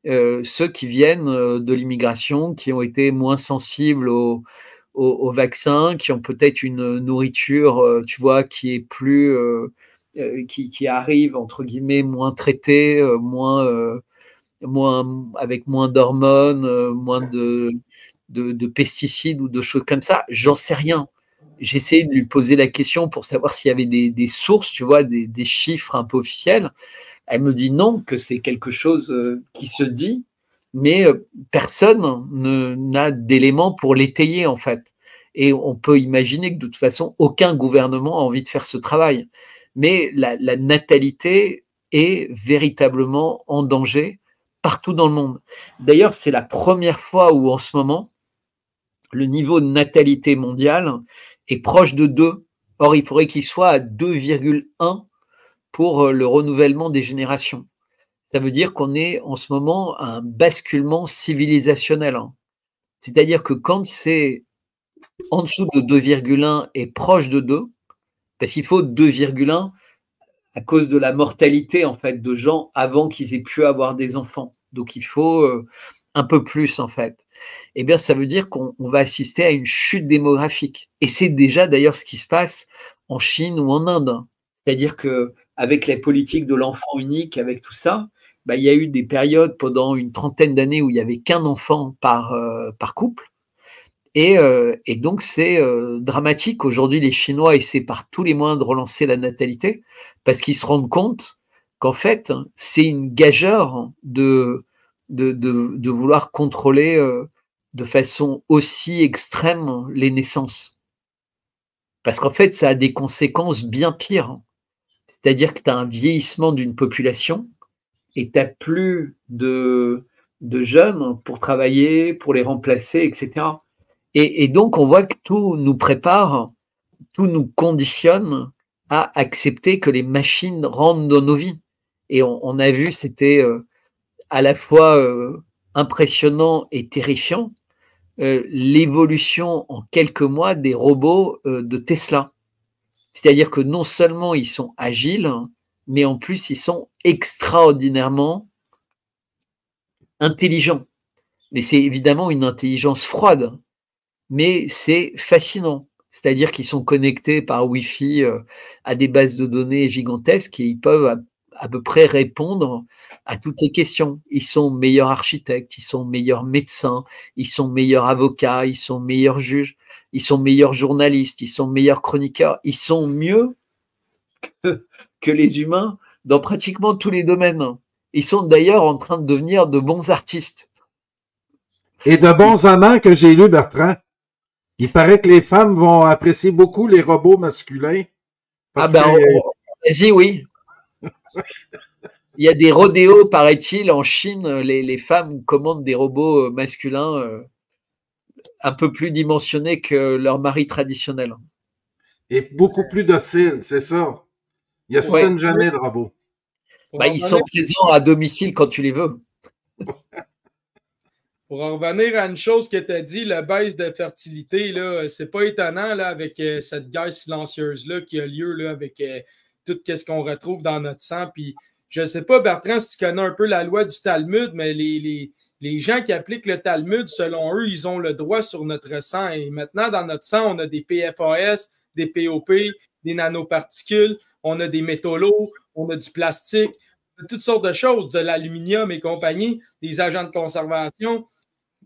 ceux qui viennent de l'immigration, qui ont été moins sensibles aux vaccins, qui ont peut-être une nourriture, tu vois, qui est plus, qui arrive, entre guillemets, moins traitée, avec moins d'hormones, moins de pesticides ou de choses comme ça. J'en sais rien. J'ai essayé de lui poser la question pour savoir s'il y avait des sources, tu vois, des chiffres un peu officiels. Elle me dit non, que c'est quelque chose qui se dit, mais personne n'a d'éléments pour l'étayer, en fait. Et on peut imaginer que de toute façon, aucun gouvernement a envie de faire ce travail. Mais la natalité est véritablement en danger partout dans le monde. D'ailleurs, c'est la première fois où, en ce moment, le niveau de natalité mondiale est proche de 2. Or, il faudrait qu'il soit à 2,1 pour le renouvellement des générations. Ça veut dire qu'on est en ce moment à un basculement civilisationnel. C'est-à-dire que quand c'est en dessous de 2,1 et proche de 2, parce qu'il faut 2,1 à cause de la mortalité en fait de gens avant qu'ils aient pu avoir des enfants. Donc il faut un peu plus en fait. Eh bien, ça veut dire qu'on va assister à une chute démographique. Et c'est déjà d'ailleurs ce qui se passe en Chine ou en Inde. C'est-à-dire qu'avec la politique de l'enfant unique, avec tout ça, bah, il y a eu des périodes pendant une trentaine d'années où il n'y avait qu'un enfant par couple. Et donc, c'est dramatique. Aujourd'hui, les Chinois essaient par tous les moyens de relancer la natalité parce qu'ils se rendent compte qu'en fait, c'est une gageure de vouloir contrôler de façon aussi extrême les naissances. Parce qu'en fait, ça a des conséquences bien pires. C'est-à-dire que tu as un vieillissement d'une population et tu n'as plus de jeunes pour travailler, pour les remplacer, etc. Et donc, on voit que tout nous prépare, tout nous conditionne à accepter que les machines rentrent dans nos vies. Et on a vu, c'était à la fois impressionnant et terrifiant, l'évolution en quelques mois des robots de Tesla. C'est-à-dire que non seulement ils sont agiles, mais en plus ils sont extraordinairement intelligents. Mais c'est évidemment une intelligence froide, mais c'est fascinant. C'est-à-dire qu'ils sont connectés par Wi-Fi à des bases de données gigantesques et ils peuvent à peu près répondre à toutes les questions. Ils sont meilleurs architectes, ils sont meilleurs médecins, ils sont meilleurs avocats, ils sont meilleurs juges, ils sont meilleurs journalistes, ils sont meilleurs chroniqueurs, ils sont mieux que les humains dans pratiquement tous les domaines. Ils sont d'ailleurs en train de devenir de bons artistes. Et de bons amants que j'ai lu, Bertrand. Il paraît que les femmes vont apprécier beaucoup les robots masculins. Vas-y, oui. Il y a des rodéos, paraît-il, en Chine. Les femmes commandent des robots masculins un peu plus dimensionnés que leur mari traditionnel. Et beaucoup plus dociles, c'est ça. Ils n'ostinent jamais le robot. Ils sont présents à domicile quand tu les veux. Pour en revenir à une chose que tu as dit, la baisse de fertilité, c'est pas étonnant là, avec cette guerre silencieuse-là qui a lieu là, avec tout ce qu'on retrouve dans notre sang. Puis, je ne sais pas, Bertrand, si tu connais un peu la loi du Talmud, mais les gens qui appliquent le Talmud, selon eux, ils ont le droit sur notre sang. Et maintenant, dans notre sang, on a des PFAS, des POP, des nanoparticules, on a des métaux lourds, on a du plastique, toutes sortes de choses, de l'aluminium et compagnie, des agents de conservation.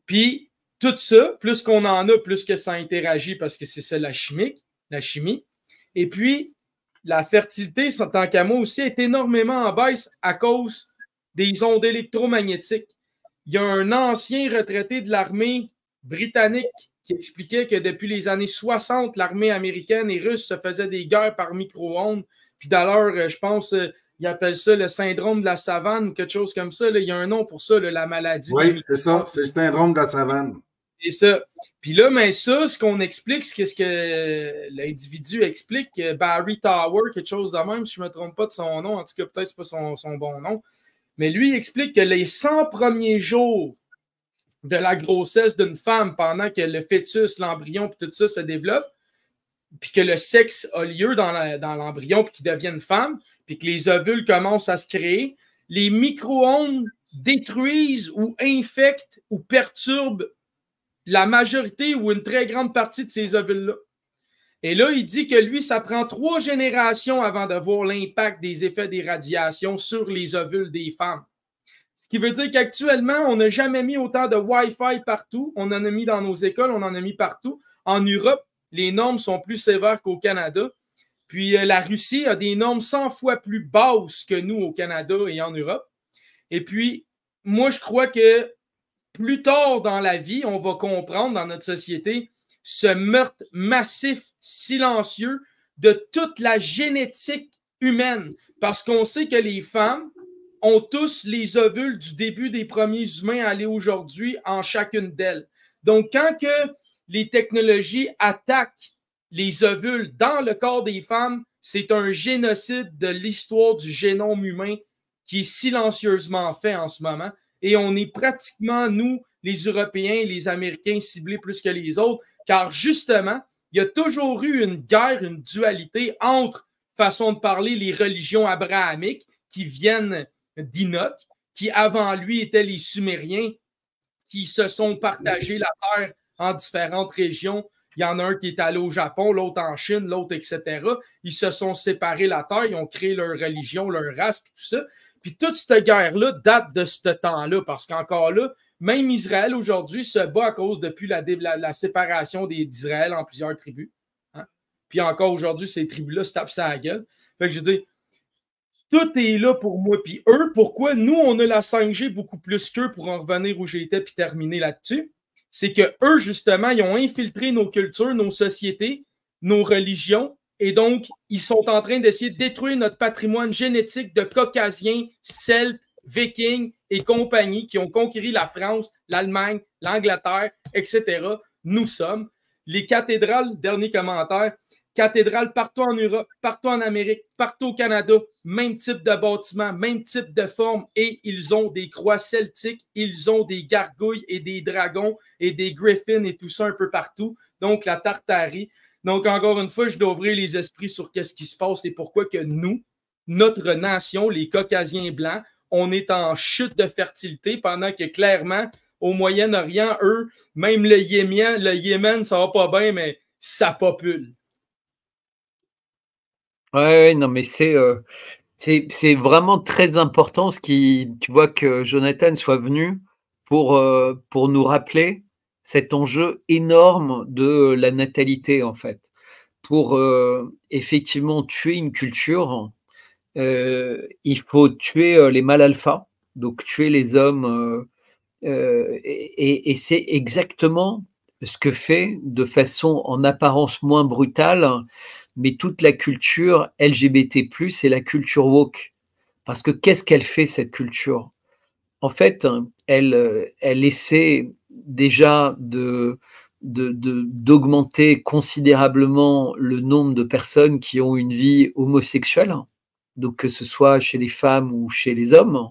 Puis, tout ça, plus qu'on en a, plus que ça interagit parce que c'est ça la chimie. Et puis, la fertilité, tant qu'à moi aussi, est énormément en baisse à cause des ondes électromagnétiques. Il y a un ancien retraité de l'armée britannique qui expliquait que depuis les années 60, l'armée américaine et russe se faisaient des guerres par micro-ondes. Puis d'ailleurs, je pense, ils appellent ça le syndrome de la savane ou quelque chose comme ça. Là. Il y a un nom pour ça, là, la maladie. Oui, c'est ça, c'est le syndrome de la savane. C'est ça. Puis là, mais ça, ce qu'on explique, c'est ce que l'individu explique, Barry Tower, quelque chose de même, si je ne me trompe pas de son nom, en tout cas, peut-être que ce n'est pas son bon nom. Mais lui, il explique que les 100 premiers jours de la grossesse d'une femme, pendant que le fœtus, l'embryon, puis tout ça se développe, puis que le sexe a lieu dans l'embryon, puis qu'il devienne femme, puis que les ovules commencent à se créer, les micro-ondes détruisent ou infectent ou perturbent la majorité ou une très grande partie de ces ovules-là. Et là, il dit que lui, ça prend 3 générations avant de voir l'impact des effets des radiations sur les ovules des femmes. Ce qui veut dire qu'actuellement, on n'a jamais mis autant de Wi-Fi partout. On en a mis dans nos écoles, on en a mis partout. En Europe, les normes sont plus sévères qu'au Canada. Puis la Russie a des normes 100 fois plus basses que nous au Canada et en Europe. Et puis, moi, je crois que plus tard dans la vie, on va comprendre dans notre société ce meurtre massif, silencieux de toute la génétique humaine. Parce qu'on sait que les femmes ont tous les ovules du début des premiers humains à aller aujourd'hui en chacune d'elles. Donc, quand que les technologies attaquent les ovules dans le corps des femmes, c'est un génocide de l'histoire du génome humain qui est silencieusement fait en ce moment. Et on est pratiquement, nous, les Européens et les Américains, ciblés plus que les autres, car justement, il y a toujours eu une guerre, une dualité entre, façon de parler, les religions abrahamiques qui viennent d'Enoch, qui avant lui étaient les Sumériens, qui se sont partagés la terre en différentes régions. Il y en a un qui est allé au Japon, l'autre en Chine, l'autre, etc. Ils se sont séparés la terre, ils ont créé leur religion, leur race, tout ça. Puis toute cette guerre-là date de ce temps-là, parce qu'encore là, même Israël aujourd'hui se bat à cause depuis la séparation d'Israël en plusieurs tribus. Hein? Puis encore aujourd'hui, ces tribus-là se tapent ça à la gueule. Fait que je dis, tout est là pour moi. Puis eux, pourquoi nous, on a la 5G beaucoup plus qu'eux pour en revenir où j'étais puis terminer là-dessus? C'est que eux, justement, ils ont infiltré nos cultures, nos sociétés, nos religions. Et donc, ils sont en train d'essayer de détruire notre patrimoine génétique de Caucasiens, Celtes, Vikings et compagnie qui ont conquis la France, l'Allemagne, l'Angleterre, etc. Nous sommes. Les cathédrales, dernier commentaire, cathédrales partout en Europe, partout en Amérique, partout au Canada, même type de bâtiment, même type de forme, et ils ont des croix celtiques, ils ont des gargouilles et des dragons et des griffins et tout ça un peu partout. Donc, la Tartarie. Donc, encore une fois, je dois ouvrir les esprits sur qu'est-ce qui se passe et pourquoi que nous, notre nation, les Caucasiens blancs, on est en chute de fertilité pendant que clairement, au Moyen-Orient, eux, même le Yémen, ça va pas bien, mais ça popule. Ouais, non, mais c'est vraiment très important tu vois que Jonathan soit venu pour nous rappeler cet enjeu énorme de la natalité, en fait, pour effectivement tuer une culture. Il faut tuer les mâles alpha, donc tuer les hommes, et c'est exactement ce que fait de façon en apparence moins brutale, mais toute la culture LGBT+, et la culture woke. Parce que qu'est-ce qu'elle fait, cette culture? En fait, elle essaie déjà d'augmenter considérablement le nombre de personnes qui ont une vie homosexuelle, donc que ce soit chez les femmes ou chez les hommes.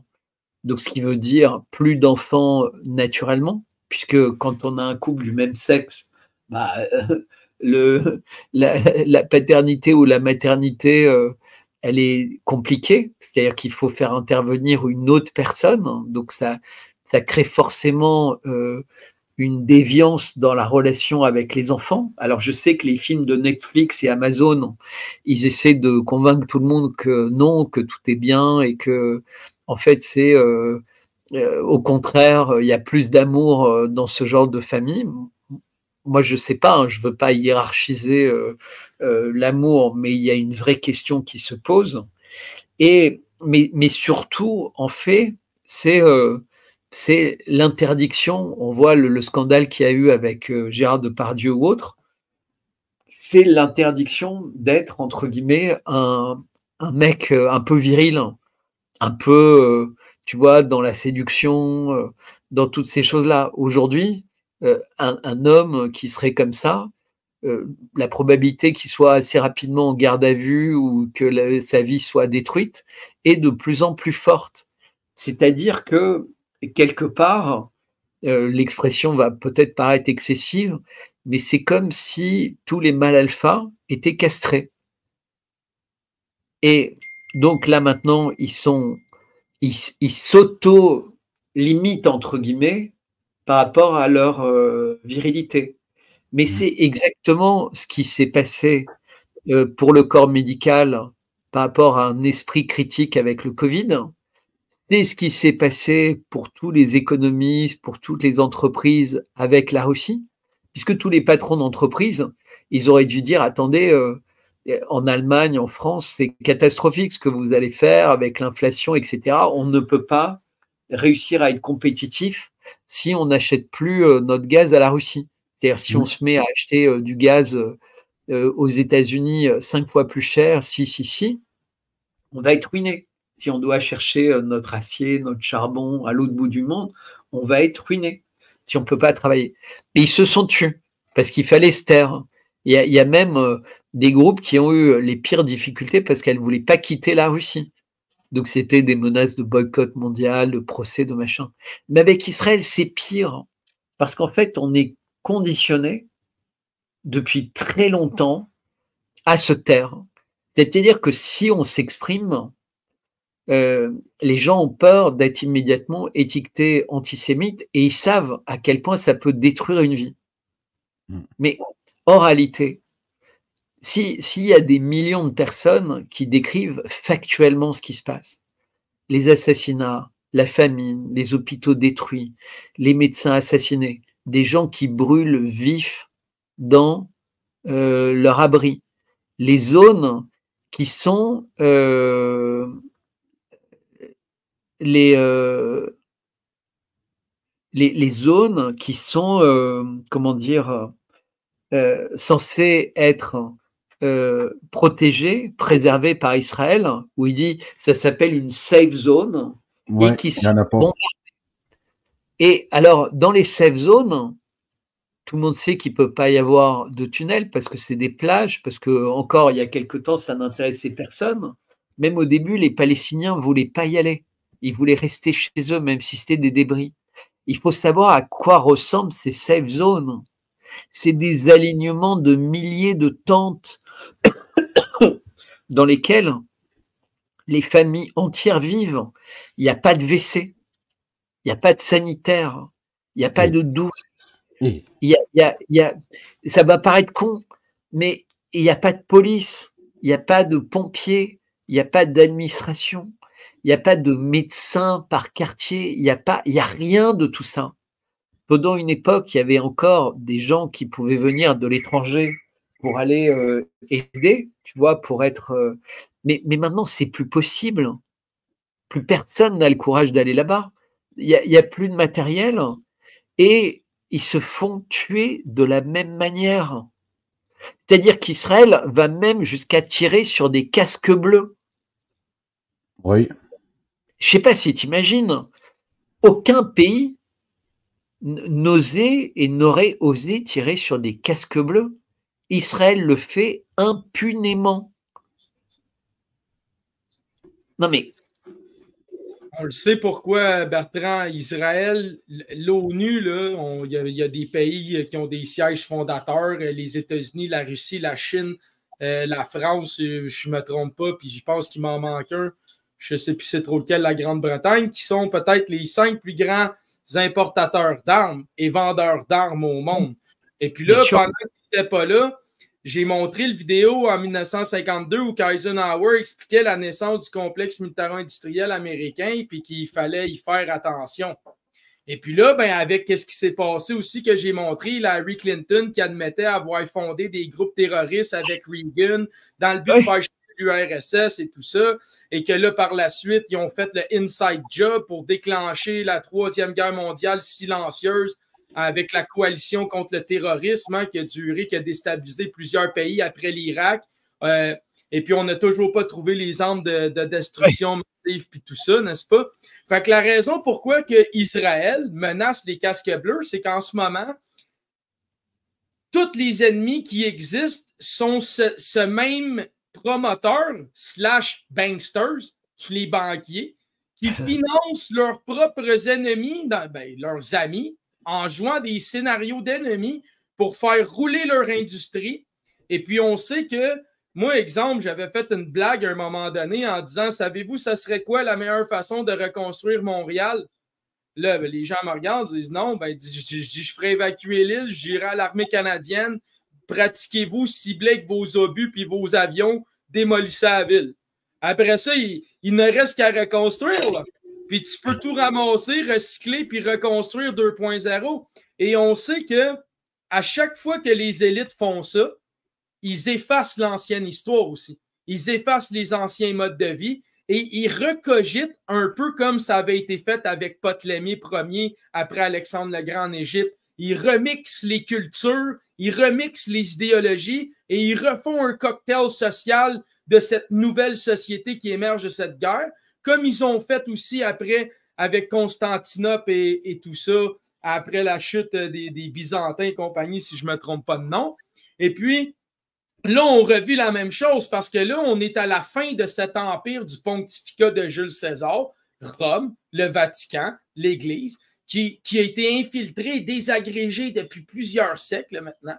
Donc, ce qui veut dire plus d'enfants naturellement, puisque quand on a un couple du même sexe, bah, la paternité ou la maternité, elle est compliquée, c'est-à-dire qu'il faut faire intervenir une autre personne, donc ça crée forcément une déviance dans la relation avec les enfants. Alors je sais que les films de Netflix et Amazon, ils essaient de convaincre tout le monde que non, que tout est bien et que en fait c'est au contraire, il y a plus d'amour dans ce genre de famille. Moi, je sais pas, hein, je veux pas hiérarchiser l'amour, mais il y a une vraie question qui se pose. Mais surtout, en fait, c'est l'interdiction. On voit le scandale qu'il y a eu avec Gérard Depardieu ou autre. C'est l'interdiction d'être, entre guillemets, un mec un peu viril, un peu, tu vois, dans la séduction, dans toutes ces choses-là. Aujourd'hui, un homme qui serait comme ça, la probabilité qu'il soit assez rapidement en garde à vue ou que sa vie soit détruite est de plus en plus forte. C'est-à-dire que, quelque part, l'expression va peut-être paraître excessive, mais c'est comme si tous les mâles alpha étaient castrés. Et donc là maintenant, ils s'auto-limitent, entre guillemets, par rapport à leur virilité. Mais c'est exactement ce qui s'est passé pour le corps médical par rapport à un esprit critique avec le Covid. C'est ce qui s'est passé pour tous les économistes, pour toutes les entreprises avec la Russie, puisque tous les patrons d'entreprises, ils auraient dû dire, attendez, en Allemagne, en France, c'est catastrophique ce que vous allez faire avec l'inflation, etc. On ne peut pas réussir à être compétitif si on n'achète plus notre gaz à la Russie. C'est-à-dire si on se met à acheter du gaz aux États-Unis 5 fois plus cher, on va être ruiné. Si on doit chercher notre acier, notre charbon à l'autre bout du monde, on va être ruiné si on ne peut pas travailler. Mais ils se sont tués parce qu'il fallait se taire. Il y a même des groupes qui ont eu les pires difficultés parce qu'elles ne voulaient pas quitter la Russie. Donc c'était des menaces de boycott mondial, de procès, de machin. Mais avec Israël, c'est pire parce qu'en fait, on est conditionné depuis très longtemps à se taire. C'est-à-dire que si on s'exprime, les gens ont peur d'être immédiatement étiquetés antisémites et ils savent à quel point ça peut détruire une vie. Mais en réalité, s'il y a des millions de personnes qui décrivent factuellement ce qui se passe, les assassinats, la famine, les hôpitaux détruits, les médecins assassinés, des gens qui brûlent vifs dans leur abri, les zones qui sont les zones qui sont, comment dire, censées être protégées, préservées par Israël, où il dit ça s'appelle une safe zone, Ouais, et qui il sont n'y en a pas. bombardés. Et alors, dans les safe zones, tout le monde sait qu'il ne peut pas y avoir de tunnels parce que c'est des plages, parce que encore il y a quelque temps, ça n'intéressait personne. Même au début, les Palestiniens ne voulaient pas y aller. Ils voulaient rester chez eux, même si c'était des débris. Il faut savoir à quoi ressemblent ces safe zones. C'est des alignements de milliers de tentes dans lesquelles les familles entières vivent. Il n'y a pas de WC, il n'y a pas de sanitaire, il n'y a pas de douche. Ça va paraître con, mais il n'y a pas de police, il n'y a pas de pompiers, il n'y a pas d'administration, il n'y a pas de médecin par quartier, il n'y a rien de tout ça. Pendant une époque, il y avait encore des gens qui pouvaient venir de l'étranger pour aller aider, tu vois, pour être. Mais maintenant, c'est plus possible. Plus personne n'a le courage d'aller là-bas. Il y a plus de matériel et ils se font tuer de la même manière. C'est-à-dire qu'Israël va même jusqu'à tirer sur des casques bleus. Oui. Je ne sais pas si tu imagines, aucun pays n'osait et n'aurait osé tirer sur des casques bleus. Israël le fait impunément. Non mais... On le sait pourquoi, Bertrand, Israël, l'ONU, il y a des pays qui ont des sièges fondateurs, les États-Unis, la Russie, la Chine, la France, je ne me trompe pas, puis je pense qu'il m'en manque un, je ne sais plus c'est trop lequel, la Grande-Bretagne, qui sont peut-être les 5 plus grands importateurs d'armes et vendeurs d'armes au monde. Et puis là, pendant qu'ils n'étaient pas là, j'ai montré le vidéo en 1952 où Eisenhower expliquait la naissance du complexe militaro-industriel américain puis qu'il fallait y faire attention. Et puis là, ben, avec ce qui s'est passé aussi que j'ai montré, Hillary Clinton qui admettait avoir fondé des groupes terroristes avec Reagan dans le but de faire l'URSS et tout ça, et que là, par la suite, ils ont fait le inside job pour déclencher la Troisième Guerre mondiale silencieuse avec la coalition contre le terrorisme qui a déstabilisé plusieurs pays après l'Irak. Et puis, on n'a toujours pas trouvé les armes de destruction massive puis tout ça, n'est-ce pas? Fait que la raison pourquoi que Israël menace les casques bleus, c'est qu'en ce moment, tous les ennemis qui existent sont ce même promoteur / banksters, les banquiers, qui financent leurs propres ennemis, leurs amis, en jouant des scénarios d'ennemis pour faire rouler leur industrie. Et puis, on sait que, moi, exemple, j'avais fait une blague à un moment donné en disant, savez-vous, ça serait quoi la meilleure façon de reconstruire Montréal? Là, ben, les gens me regardent, disent non, ben, je ferai évacuer l'île, j'irai à l'armée canadienne, pratiquez-vous, ciblez avec vos obus puis vos avions, démolissez la ville. Après ça, il ne reste qu'à reconstruire, là. Puis tu peux tout ramasser, recycler, puis reconstruire 2.0. Et on sait que à chaque fois que les élites font ça, ils effacent l'ancienne histoire aussi. Ils effacent les anciens modes de vie et ils recogitent un peu comme ça avait été fait avec Ptolémée Ier après Alexandre le Grand en Égypte. Ils remixent les cultures, ils remixent les idéologies et ils refont un cocktail social de cette nouvelle société qui émerge de cette guerre, comme ils ont fait aussi après avec Constantinople et tout ça, après la chute des Byzantins et compagnie, si je ne me trompe pas de nom. Et puis, là, on revit la même chose parce que là, on est à la fin de cet empire du pontificat de Jules César, Rome, le Vatican, l'Église, qui a été infiltré et désagrégé depuis plusieurs siècles maintenant.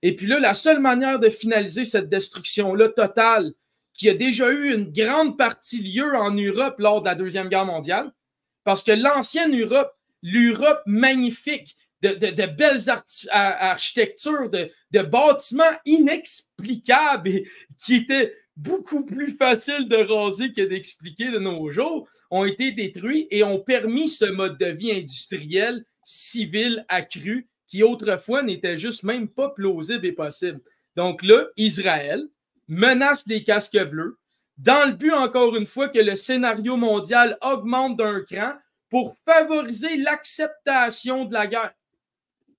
Et puis là, la seule manière de finaliser cette destruction-là totale, qui a déjà eu une grande partie lieu en Europe lors de la Deuxième Guerre mondiale, parce que l'ancienne Europe, l'Europe magnifique, de belles architectures, de bâtiments inexplicables et qui étaient beaucoup plus faciles de raser que d'expliquer de nos jours, ont été détruits et ont permis ce mode de vie industriel, civil, accru, qui autrefois n'était juste même pas plausible et possible. Donc là, Israël menace les casques bleus dans le but, encore une fois, que le scénario mondial augmente d'un cran pour favoriser l'acceptation de la guerre.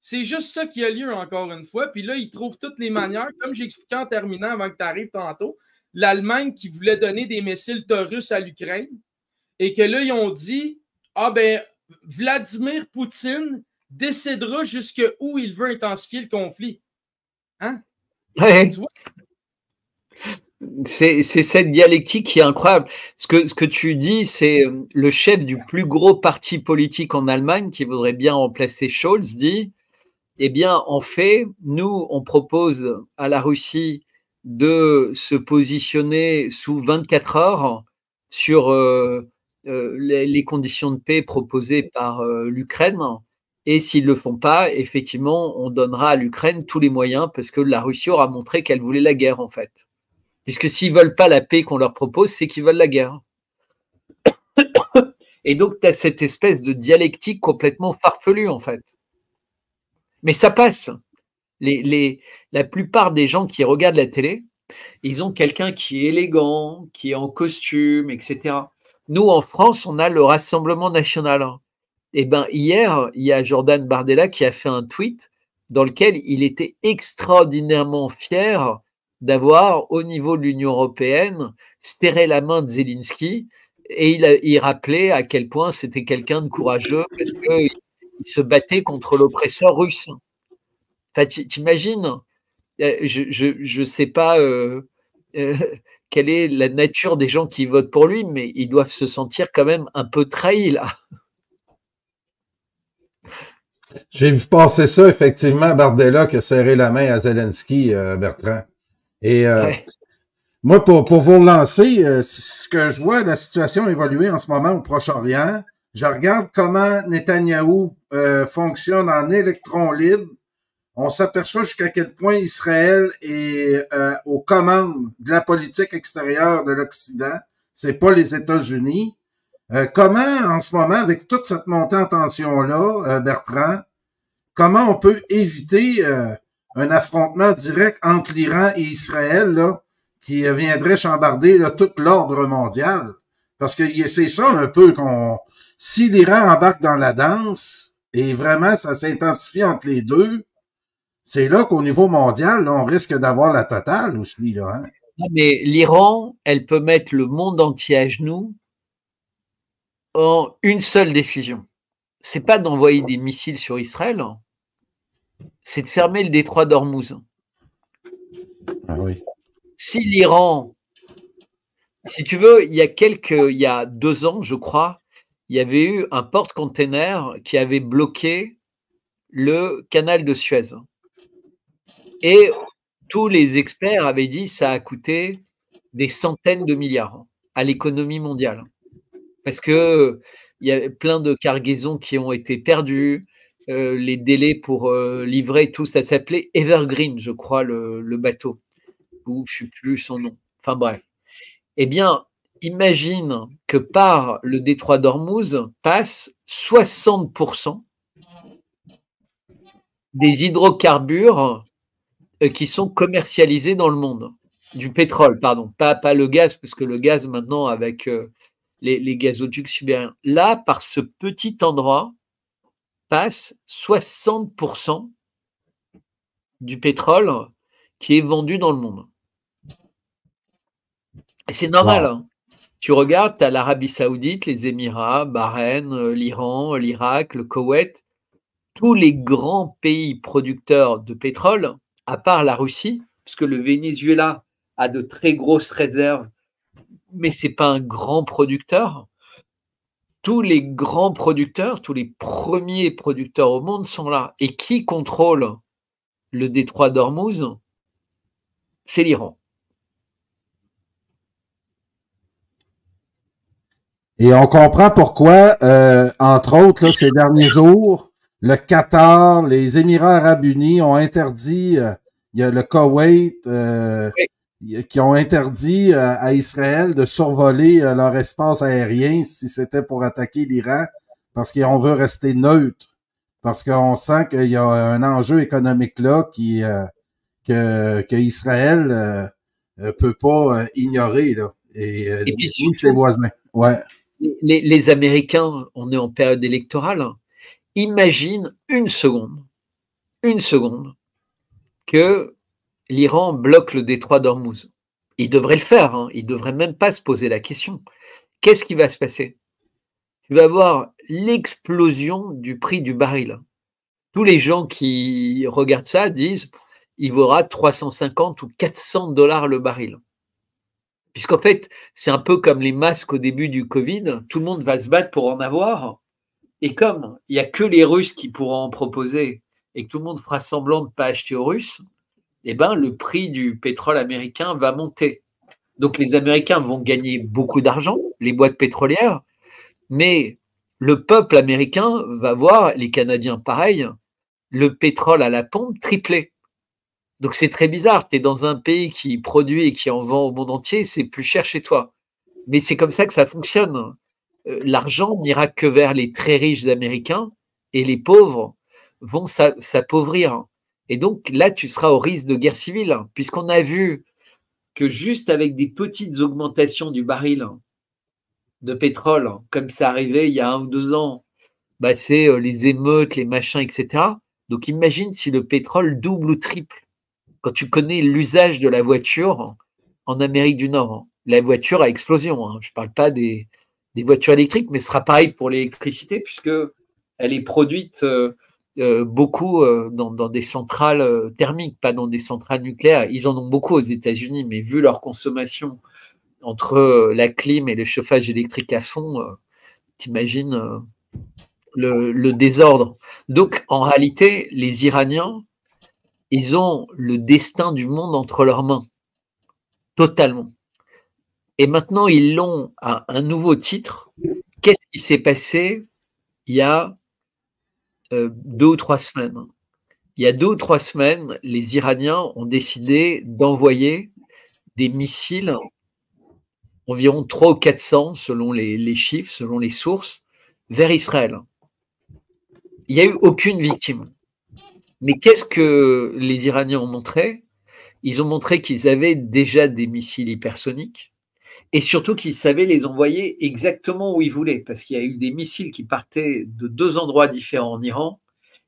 C'est juste ça qui a lieu, encore une fois. Puis là, ils trouvent toutes les manières, comme j'ai expliqué en terminant avant que tu arrives tantôt, l'Allemagne qui voulait donner des missiles Taurus à l'Ukraine, et que là, ils ont dit, ah ben, Vladimir Poutine décidera jusqu'où il veut intensifier le conflit. Hein? Ouais. C'est cette dialectique qui est incroyable. Ce que tu dis, c'est le chef du plus gros parti politique en Allemagne, qui voudrait bien remplacer Scholz, dit, eh bien, en fait, nous, on propose à la Russie de se positionner sous 24 heures sur les conditions de paix proposées par l'Ukraine. Et s'ils ne le font pas, effectivement, on donnera à l'Ukraine tous les moyens parce que la Russie aura montré qu'elle voulait la guerre, en fait. Puisque s'ils ne veulent pas la paix qu'on leur propose, c'est qu'ils veulent la guerre. Et donc, tu as cette espèce de dialectique complètement farfelue, en fait. Mais ça passe. La plupart des gens qui regardent la télé, ils ont quelqu'un qui est élégant, qui est en costume, etc. Nous, en France, on a le Rassemblement national. Et ben, hier, il y a Jordan Bardella qui a fait un tweet dans lequel il était extraordinairement fier d'avoir, au niveau de l'Union européenne, serré la main de Zelensky, et il rappelait à quel point c'était quelqu'un de courageux parce qu'il se battait contre l'oppresseur russe. Enfin, t'imagines, je sais pas quelle est la nature des gens qui votent pour lui, mais ils doivent se sentir quand même un peu trahis, là. J'ai vu passer ça, effectivement, Bardella qui a serré la main à Zelensky, Bertrand. Et Ouais. moi, pour vous relancer, ce que je vois, la situation évoluer en ce moment au Proche-Orient, je regarde comment Netanyahou fonctionne en électron libre. On s'aperçoit jusqu'à quel point Israël est aux commandes de la politique extérieure de l'Occident. C'est pas les États-Unis. Comment, en ce moment, avec toute cette montée en tension-là, Bertrand, comment on peut éviter un affrontement direct entre l'Iran et Israël, là, qui viendrait chambarder là, tout l'ordre mondial? Parce que c'est ça un peu si l'Iran embarque dans la danse, et vraiment ça s'intensifie entre les deux, c'est là qu'au niveau mondial, là, on risque d'avoir la totale aussi, là. Hein? Mais l'Iran, elle peut mettre le monde entier à genoux en une seule décision. C'est pas d'envoyer des missiles sur Israël, c'est de fermer le détroit d'Ormuz. Ah oui. Si l'Iran, si tu veux, il y a 2 ans, je crois, il y avait eu un porte-container qui avait bloqué le canal de Suez. Et tous les experts avaient dit que ça a coûté des centaines de milliards à l'économie mondiale. Parce que il y a plein de cargaisons qui ont été perdues, les délais pour livrer tout, ça s'appelait Evergreen, je crois, le bateau, ou je ne sais plus son nom. Enfin bref. Eh bien, imagine que par le détroit d'Ormuz passe 60% des hydrocarbures qui sont commercialisés dans le monde. Du pétrole, pardon, pas le gaz, parce que le gaz maintenant avec les gazoducs sibériens. Là, par ce petit endroit, passe 60% du pétrole qui est vendu dans le monde. Et c'est normal. Wow. Hein. Tu regardes, tu as l'Arabie Saoudite, les Émirats, Bahreïn, l'Iran, l'Irak, le Koweït, tous les grands pays producteurs de pétrole, à part la Russie, puisque le Venezuela a de très grosses réserves, mais ce n'est pas un grand producteur. Tous les grands producteurs, tous les premiers producteurs au monde sont là. Et qui contrôle le détroit d'Ormuz? C'est l'Iran. Et on comprend pourquoi, entre autres, là, ces derniers jours, le Qatar, les Émirats arabes unis ont interdit, il y a le Koweït, qui ont interdit à Israël de survoler leur espace aérien si c'était pour attaquer l'Iran, parce qu'on veut rester neutre, parce qu'on sent qu'il y a un enjeu économique là que Israël peut pas ignorer là, et puis surtout, ses voisins. Ouais. Les Américains, on est en période électorale. Imagine une seconde que l'Iran bloque le détroit d'Ormuz. Il devrait le faire, hein. Il ne devrait même pas se poser la question. Qu'est-ce qui va se passer? tu vas voir l'explosion du prix du baril. Tous les gens qui regardent ça disent il vaudra 350 ou 400 $ le baril. Puisqu'en fait, c'est un peu comme les masques au début du Covid, tout le monde va se battre pour en avoir. Et comme il n'y a que les Russes qui pourront en proposer et que tout le monde fera semblant de ne pas acheter aux Russes, eh ben, le prix du pétrole américain va monter. Donc les Américains vont gagner beaucoup d'argent, les boîtes pétrolières, mais le peuple américain va voir, les Canadiens pareil, le pétrole à la pompe tripler. Donc c'est très bizarre, tu es dans un pays qui produit et qui en vend au monde entier, c'est plus cher chez toi. Mais c'est comme ça que ça fonctionne. L'argent n'ira que vers les très riches Américains et les pauvres vont s'appauvrir. Et donc là, tu seras au risque de guerre civile, puisqu'on a vu que juste avec des petites augmentations du baril de pétrole, comme ça arrivait il y a 1 ou 2 ans, bah c'est les émeutes, les machins, etc. Donc imagine si le pétrole double ou triple. Quand tu connais l'usage de la voiture en Amérique du Nord, la voiture à explosion. Je ne parle pas des voitures électriques, mais ce sera pareil pour l'électricité, puisqu'elle est produite beaucoup dans des centrales thermiques, pas dans des centrales nucléaires. Ils en ont beaucoup aux États-Unis, mais vu leur consommation entre la clim et le chauffage électrique à fond, t'imagines le désordre. Donc, en réalité, les Iraniens, ils ont le destin du monde entre leurs mains, totalement. Et maintenant, ils l'ont à un nouveau titre. Qu'est-ce qui s'est passé il y a 2 ou 3 semaines? Il y a 2 ou 3 semaines, les Iraniens ont décidé d'envoyer des missiles, environ 300 ou 400, selon les chiffres, selon les sources, vers Israël. Il n'y a eu aucune victime. Mais qu'est-ce que les Iraniens ont montré? Ils ont montré qu'ils avaient déjà des missiles hypersoniques et surtout qu'ils savaient les envoyer exactement où ils voulaient, parce qu'il y a eu des missiles qui partaient de 2 endroits différents en Iran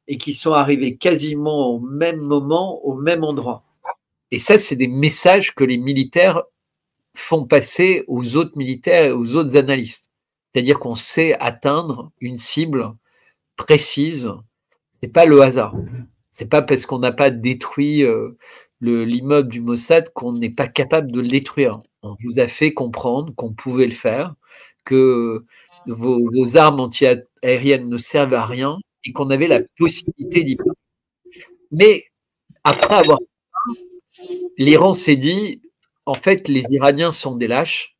et qui sont arrivés quasiment au même moment, au même endroit. Et ça, c'est des messages que les militaires font passer aux autres militaires et aux autres analystes. C'est-à-dire qu'on sait atteindre une cible précise. C'est pas le hasard. C'est pas parce qu'on n'a pas détruit l'immeuble du Mossad qu'on n'est pas capable de le détruire. On vous a fait comprendre qu'on pouvait le faire, que vos armes anti-aériennes ne servent à rien et qu'on avait la possibilité d'y faire. Mais après avoir l'Iran s'est dit, en fait, les Iraniens sont des lâches.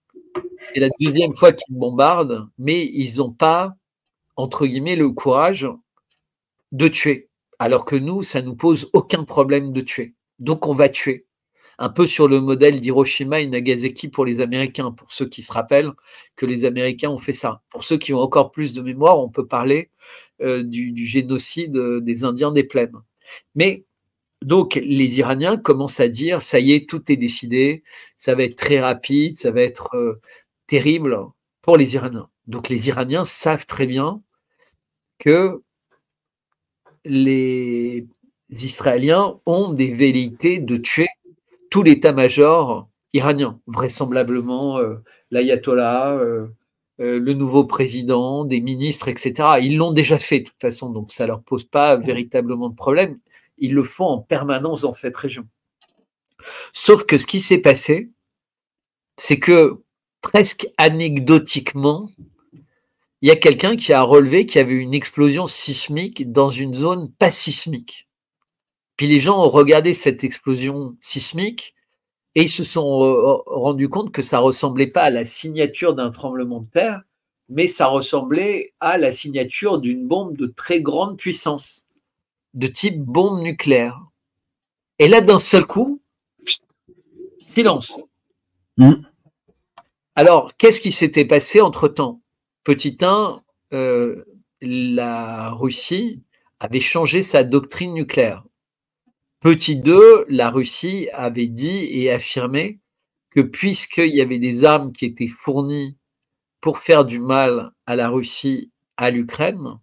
C'est la 2e fois qu'ils bombardent, mais ils n'ont pas, entre guillemets, le courage de tuer. Alors que nous, ça ne nous pose aucun problème de tuer. Donc, on va tuer. Un peu sur le modèle d'Hiroshima et Nagasaki pour les Américains, pour ceux qui se rappellent que les Américains ont fait ça. Pour ceux qui ont encore plus de mémoire, on peut parler du génocide des Indiens des plaines. Mais donc, les Iraniens commencent à dire, ça y est, tout est décidé, ça va être très rapide, ça va être terrible pour les Iraniens. Donc, les Iraniens savent très bien que les Israéliens ont des velléités de tuer tout l'état-major iranien, vraisemblablement l'ayatollah, le nouveau président, des ministres, etc. Ils l'ont déjà fait de toute façon, donc ça ne leur pose pas véritablement de problème. Ils le font en permanence dans cette région. Sauf que ce qui s'est passé, c'est que presque anecdotiquement, il y a quelqu'un qui a relevé qu'il y avait une explosion sismique dans une zone pas sismique. Puis les gens ont regardé cette explosion sismique et ils se sont rendus compte que ça ressemblait pas à la signature d'un tremblement de terre, mais ça ressemblait à la signature d'une bombe de très grande puissance, de type bombe nucléaire. Et là, d'un seul coup, silence. Alors, qu'est-ce qui s'était passé entre-temps? Petit 1, la Russie avait changé sa doctrine nucléaire. Petit 2, la Russie avait dit et affirmé que puisqu'il y avait des armes qui étaient fournies pour faire du mal à la Russie, à l'Ukraine,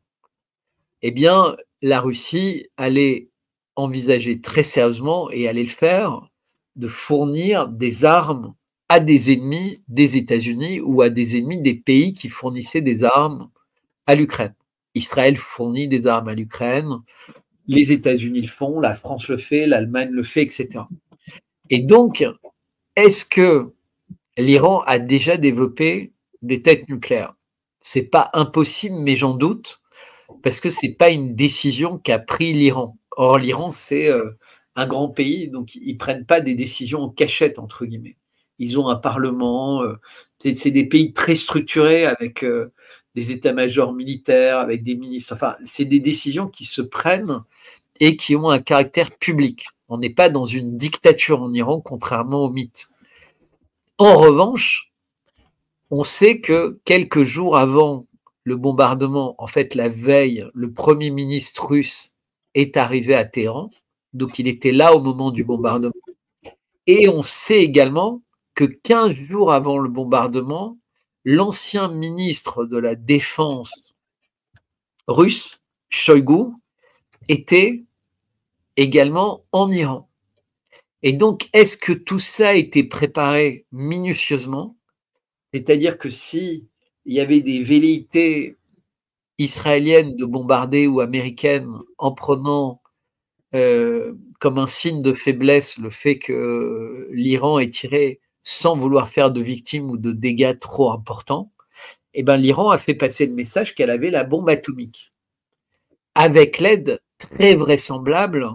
eh bien, la Russie allait envisager très sérieusement, et allait le faire, de fournir des armes à des ennemis des États-Unis ou à des ennemis des pays qui fournissaient des armes à l'Ukraine. Israël fournit des armes à l'Ukraine, les États-Unis le font, la France le fait, l'Allemagne le fait, etc. Et donc, est-ce que l'Iran a déjà développé des têtes nucléaires? C'est pas impossible, mais j'en doute, parce que c'est pas une décision qu'a pris l'Iran. Or, l'Iran, c'est un grand pays, donc ils prennent pas des décisions en cachette, entre guillemets. Ils ont un parlement, c'est des pays très structurés avec des états-majors militaires, avec des ministres. Enfin, c'est des décisions qui se prennent et qui ont un caractère public. On n'est pas dans une dictature en Iran, contrairement au mythe. En revanche, on sait que quelques jours avant le bombardement, en fait, la veille, le premier ministre russe est arrivé à Téhéran, donc il était là au moment du bombardement. Et on sait également que 15 jours avant le bombardement, l'ancien ministre de la Défense russe, Shoigu, était également en Iran. Et donc, est-ce que tout ça a été préparé minutieusement? C'est-à-dire que si il y avait des velléités israéliennes de bombarder ou américaines en prenant comme un signe de faiblesse le fait que l'Iran ait tiré sans vouloir faire de victimes ou de dégâts trop importants, eh ben, l'Iran a fait passer le message qu'elle avait la bombe atomique, avec l'aide très vraisemblable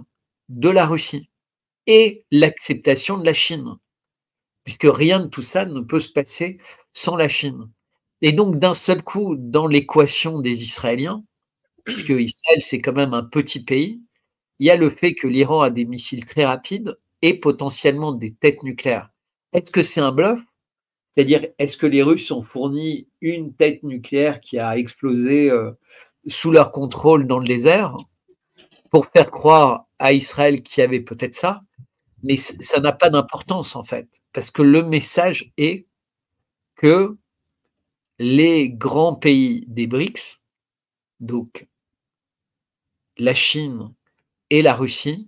de la Russie et l'acceptation de la Chine, puisque rien de tout ça ne peut se passer sans la Chine. Et donc, d'un seul coup, dans l'équation des Israéliens, puisque Israël, c'est quand même un petit pays, il y a le fait que l'Iran a des missiles très rapides et potentiellement des têtes nucléaires. Est-ce que c'est un bluff? C'est-à-dire, est-ce que les Russes ont fourni une tête nucléaire qui a explosé sous leur contrôle dans le désert pour faire croire à Israël qu'il y avait peut-être ça? Mais ça n'a pas d'importance en fait, parce que le message est que les grands pays des BRICS, donc la Chine et la Russie,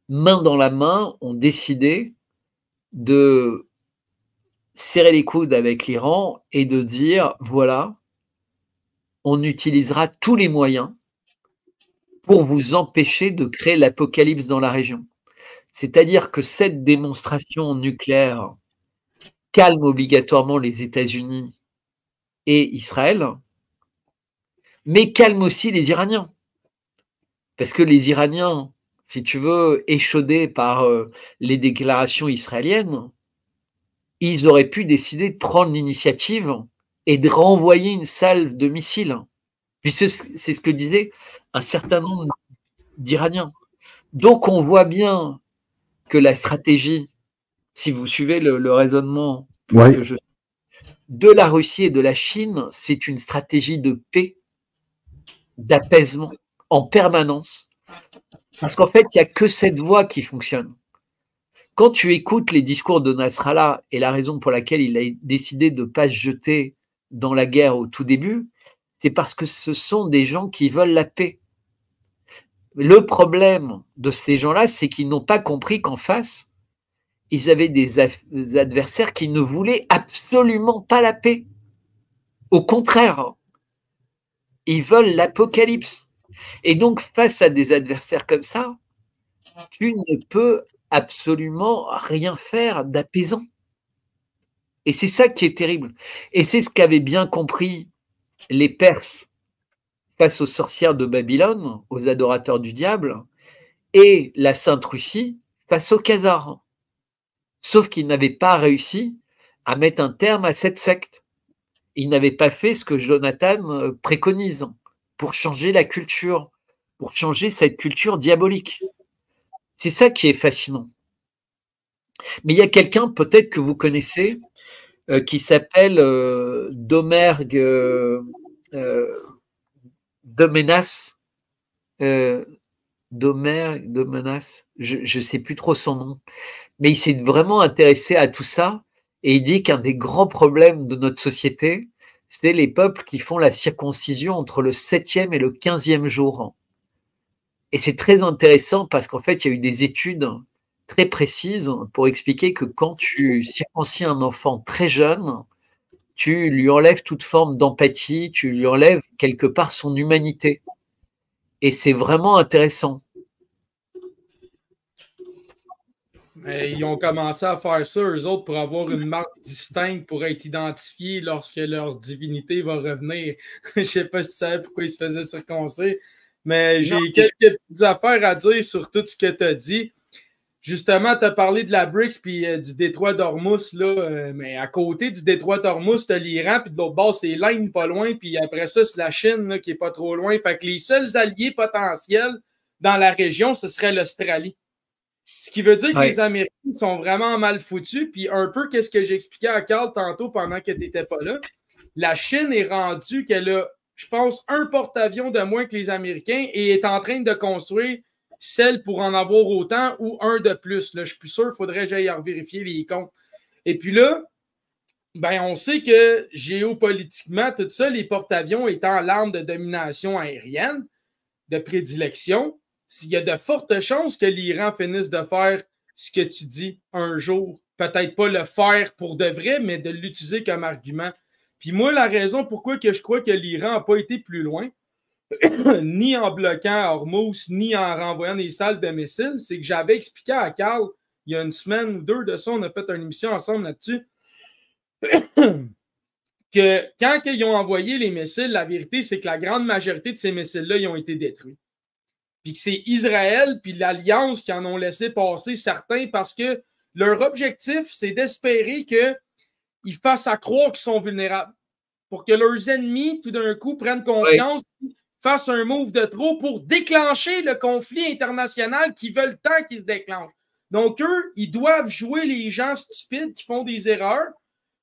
main dans la main, ont décidé de serrer les coudes avec l'Iran et de dire, voilà, on utilisera tous les moyens pour vous empêcher de créer l'apocalypse dans la région. C'est-à-dire que cette démonstration nucléaire calme obligatoirement les États-Unis et Israël, mais calme aussi les Iraniens. Parce que les Iraniens, si tu veux, échaudés par les déclarations israéliennes, ils auraient pu décider de prendre l'initiative et de renvoyer une salve de missiles. Puisque c'est ce que disait un certain nombre d'Iraniens. Donc on voit bien que la stratégie, si vous suivez le raisonnement que je de la Russie et de la Chine, c'est une stratégie de paix, d'apaisement en permanence. Parce qu'en fait, il n'y a que cette voie qui fonctionne. Quand tu écoutes les discours de Nasrallah et la raison pour laquelle il a décidé de ne pas se jeter dans la guerre au tout début, c'est parce que ce sont des gens qui veulent la paix. Le problème de ces gens-là, c'est qu'ils n'ont pas compris qu'en face, ils avaient des adversaires qui ne voulaient absolument pas la paix. Au contraire, ils veulent l'apocalypse. Et donc, face à des adversaires comme ça, tu ne peux absolument rien faire d'apaisant. Et c'est ça qui est terrible. Et c'est ce qu'avaient bien compris les Perses face aux sorcières de Babylone, aux adorateurs du diable, et la Sainte Russie face aux Khazars. Sauf qu'ils n'avaient pas réussi à mettre un terme à cette secte. Ils n'avaient pas fait ce que Jonathan préconise pour changer la culture, pour changer cette culture diabolique. C'est ça qui est fascinant. Mais il y a quelqu'un, peut-être que vous connaissez, qui s'appelle Domergue Domenas. Domenas, je ne sais plus trop son nom. Mais il s'est vraiment intéressé à tout ça et il dit qu'un des grands problèmes de notre société, c'est les peuples qui font la circoncision entre le 7e et le 15e jour. Et c'est très intéressant parce qu'en fait, il y a eu des études très précises pour expliquer que quand tu circoncis un enfant très jeune, tu lui enlèves toute forme d'empathie, tu lui enlèves quelque part son humanité. Et c'est vraiment intéressant. Mais ils ont commencé à faire ça, eux autres, pour avoir une marque distincte, pour être identifiés lorsque leur divinité va revenir. Je ne sais pas si tu savais pourquoi ils se faisaient circoncire, mais j'ai quelques petites affaires à dire sur tout ce que tu as dit. Justement, tu as parlé de la BRICS puis du détroit d'Ormuz, là, mais à côté du détroit d'Ormuz, tu as l'Iran, puis de l'autre bord, c'est l'Inde pas loin, puis après ça, c'est la Chine là, qui est pas trop loin. Fait que les seuls alliés potentiels dans la région, ce serait l'Australie. Ce qui veut dire que les Américains sont vraiment mal foutus. Puis un peu qu'est-ce que j'expliquais à Carl tantôt pendant que tu n'étais pas là. La Chine est rendue qu'elle a, je pense, un porte-avions de moins que les Américains et est en train de construire celle pour en avoir autant ou un de plus. Là, je suis plus sûr, il faudrait que j'aille vérifier les comptes. Et puis là, ben, on sait que géopolitiquement, tout ça, les porte-avions étant l'arme de domination aérienne, de prédilection, il y a de fortes chances que l'Iran finisse de faire ce que tu dis un jour. Peut-être pas le faire pour de vrai, mais de l'utiliser comme argument. Puis moi, la raison pourquoi que je crois que l'Iran n'a pas été plus loin, ni en bloquant Hormuz, ni en renvoyant des salles de missiles, c'est que j'avais expliqué à Carl, il y a une semaine ou deux de ça, on a fait une émission ensemble là-dessus, que quand ils ont envoyé les missiles, la vérité, c'est que la grande majorité de ces missiles-là, ils ont été détruits. Puis que c'est Israël puis l'Alliance qui en ont laissé passer certains parce que leur objectif, c'est d'espérer qu'ils fassent à croire qu'ils sont vulnérables. Pour que leurs ennemis, tout d'un coup, prennent confiance, fassent un move de trop pour déclencher le conflit international qu'ils veulent tant qu'il se déclenche. Donc, eux, ils doivent jouer les gens stupides qui font des erreurs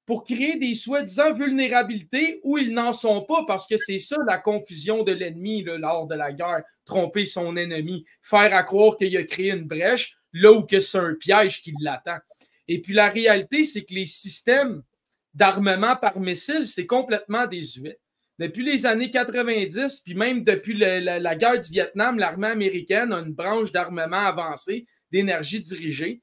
pour créer des soi-disant vulnérabilités où ils n'en sont pas, parce que c'est ça la confusion de l'ennemi lors de la guerre, tromper son ennemi, faire à croire qu'il a créé une brèche là où que c'est un piège qui l'attend. Et puis la réalité, c'est que les systèmes d'armement par missile, c'est complètement désuet. Depuis les années 90, puis même depuis la guerre du Vietnam, l'armée américaine a une branche d'armement avancée, d'énergie dirigée.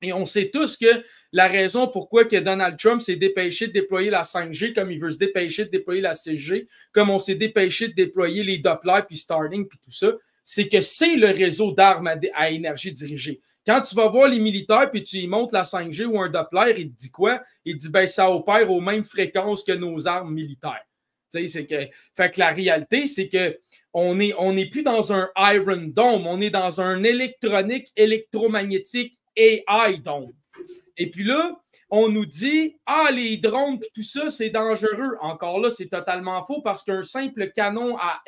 Et on sait tous que la raison pourquoi que Donald Trump s'est dépêché de déployer la 5G comme il veut se dépêcher de déployer la 6G, comme on s'est dépêché de déployer les Doppler puis Starlink puis tout ça, c'est que c'est le réseau d'armes à énergie dirigée. Quand tu vas voir les militaires puis tu y montres la 5G ou un Doppler, il te dit quoi? Il te dit ben ça opère aux mêmes fréquences que nos armes militaires. Tu sais, c'est que, fait que la réalité, c'est que on n'est plus dans un Iron Dome, on est dans un électronique électromagnétique AI Dome. Et puis là, on nous dit, ah, les drones et tout ça, c'est dangereux. Encore là, c'est totalement faux parce qu'un simple canon à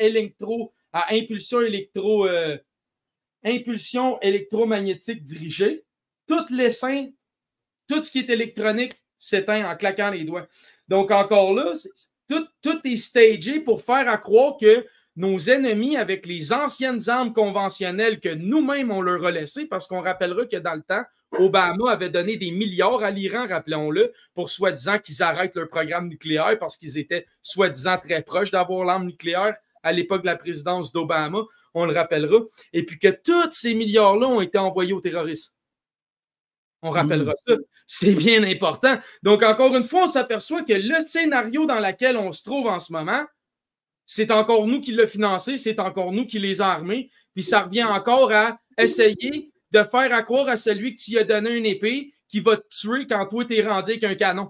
impulsion électromagnétique dirigée, tout ce qui est électronique s'éteint en claquant les doigts. Donc encore là, tout est stagé pour faire à croire que nos ennemis, avec les anciennes armes conventionnelles que nous-mêmes on leur a laissées, parce qu'on rappellera que dans le temps, Obama avait donné des milliards à l'Iran, rappelons-le, pour soi-disant qu'ils arrêtent leur programme nucléaire parce qu'ils étaient soi-disant très proches d'avoir l'arme nucléaire à l'époque de la présidence d'Obama, on le rappellera, et puis que tous ces milliards-là ont été envoyés aux terroristes. On rappellera ça. C'est bien important. Donc, encore une fois, on s'aperçoit que le scénario dans lequel on se trouve en ce moment, c'est encore nous qui l'a financé, c'est encore nous qui les a armés, puis ça revient encore à essayer de faire à croire à celui qui a donné une épée qui va te tuer quand toi t'es rendu avec un canon.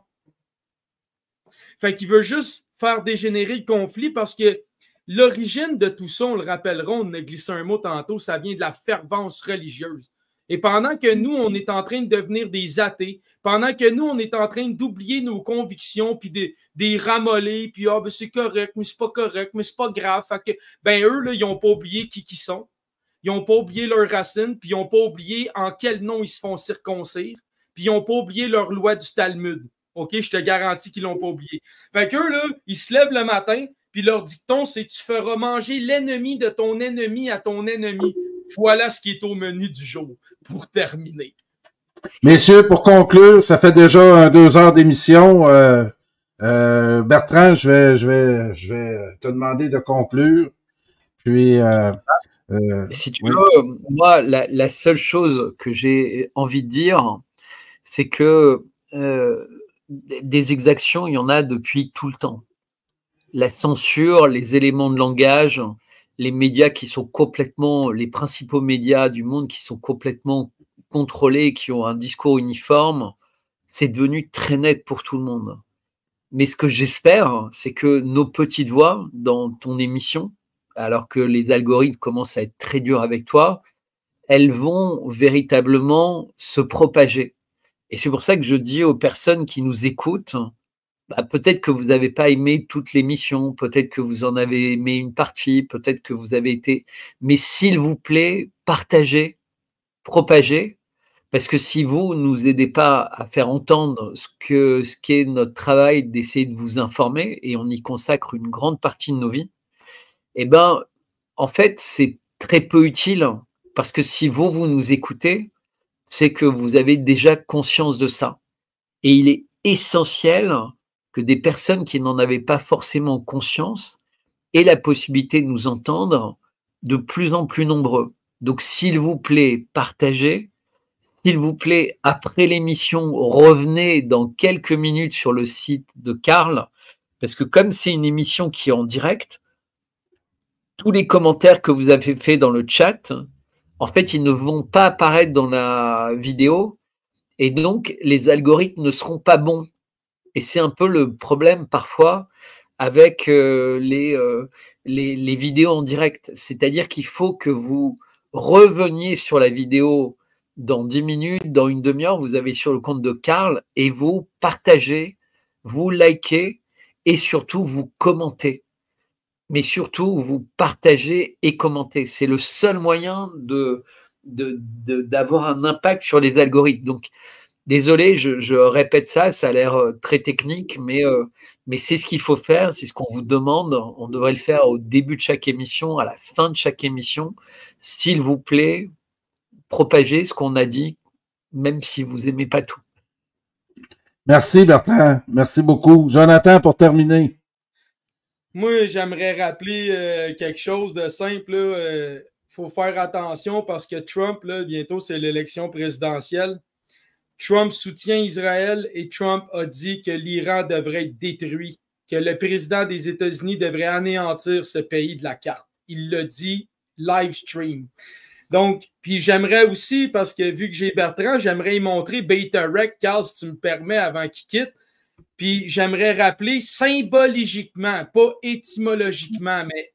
Fait qu'il veut juste faire dégénérer le conflit parce que l'origine de tout ça, on le rappellera, on a glissé un mot tantôt, ça vient de la fervence religieuse. Et pendant que nous, on est en train de devenir des athées, pendant que nous, on est en train d'oublier nos convictions, puis des ramoller, puis ben, c'est correct, mais c'est pas correct, mais c'est pas grave. Fait que, ben eux, là, ils n'ont pas oublié qui sont. Ils n'ont pas oublié leurs racines, puis ils n'ont pas oublié en quel nom ils se font circoncire, puis ils n'ont pas oublié leur loi du Talmud. OK, je te garantis qu'ils ne l'ont pas oublié. Fait qu'eux, là, ils se lèvent le matin, puis leur dicton, c'est « Tu feras manger l'ennemi de ton ennemi à ton ennemi. » Voilà ce qui est au menu du jour, pour terminer. Messieurs, pour conclure, ça fait déjà 2 heures d'émission. Bertrand, je vais te demander de conclure. Puis... si tu veux, moi, la seule chose que j'ai envie de dire, c'est que des exactions, il y en a depuis tout le temps. La censure, les éléments de langage, les médias qui sont complètement, les principaux médias du monde qui sont complètement contrôlés, qui ont un discours uniforme, c'est devenu très net pour tout le monde. Mais ce que j'espère, c'est que nos petites voix dans ton émission, alors que les algorithmes commencent à être très durs avec toi, elles vont véritablement se propager. Et c'est pour ça que je dis aux personnes qui nous écoutent, bah, peut-être que vous n'avez pas aimé toute l'émission, peut-être que vous en avez aimé une partie, peut-être que vous avez été... Mais s'il vous plaît, partagez, propagez, parce que si vous ne nous aidez pas à faire entendre ce qu'est notre travail d'essayer de vous informer, et on y consacre une grande partie de nos vies, eh ben, en fait, c'est très peu utile, parce que si vous nous écoutez, c'est que vous avez déjà conscience de ça. Et il est essentiel que des personnes qui n'en avaient pas forcément conscience aient la possibilité de nous entendre de plus en plus nombreux. Donc, s'il vous plaît, partagez. S'il vous plaît, après l'émission, revenez dans quelques minutes sur le site de Karl, parce que comme c'est une émission qui est en direct, tous les commentaires que vous avez faits dans le chat, en fait, ils ne vont pas apparaître dans la vidéo, et donc les algorithmes ne seront pas bons. Et c'est un peu le problème parfois avec les vidéos en direct. C'est-à-dire qu'il faut que vous reveniez sur la vidéo dans 10 minutes, dans une demi-heure, vous avez sur le compte de Karl et vous partagez, vous likez et surtout vous commentez. Mais surtout, vous partagez et commentez. C'est le seul moyen d'avoir un impact sur les algorithmes. Donc, désolé, je répète ça, ça a l'air très technique, mais c'est ce qu'il faut faire, c'est ce qu'on vous demande. On devrait le faire au début de chaque émission, à la fin de chaque émission. S'il vous plaît, propagez ce qu'on a dit, même si vous n'aimez pas tout. Merci Bertrand, merci beaucoup. Jonathan, pour terminer. Moi, j'aimerais rappeler quelque chose de simple. Il faut faire attention parce que Trump, là, bientôt, c'est l'élection présidentielle. Trump soutient Israël et Trump a dit que l'Iran devrait être détruit, que le président des États-Unis devrait anéantir ce pays de la carte. Il l'a dit live stream. Donc, puis j'aimerais aussi, parce que vu que j'ai Bertrand, j'aimerais y montrer Beta Rec, Carl, si tu me permets, avant qu'il quitte. Puis j'aimerais rappeler symboliquement, pas étymologiquement, mais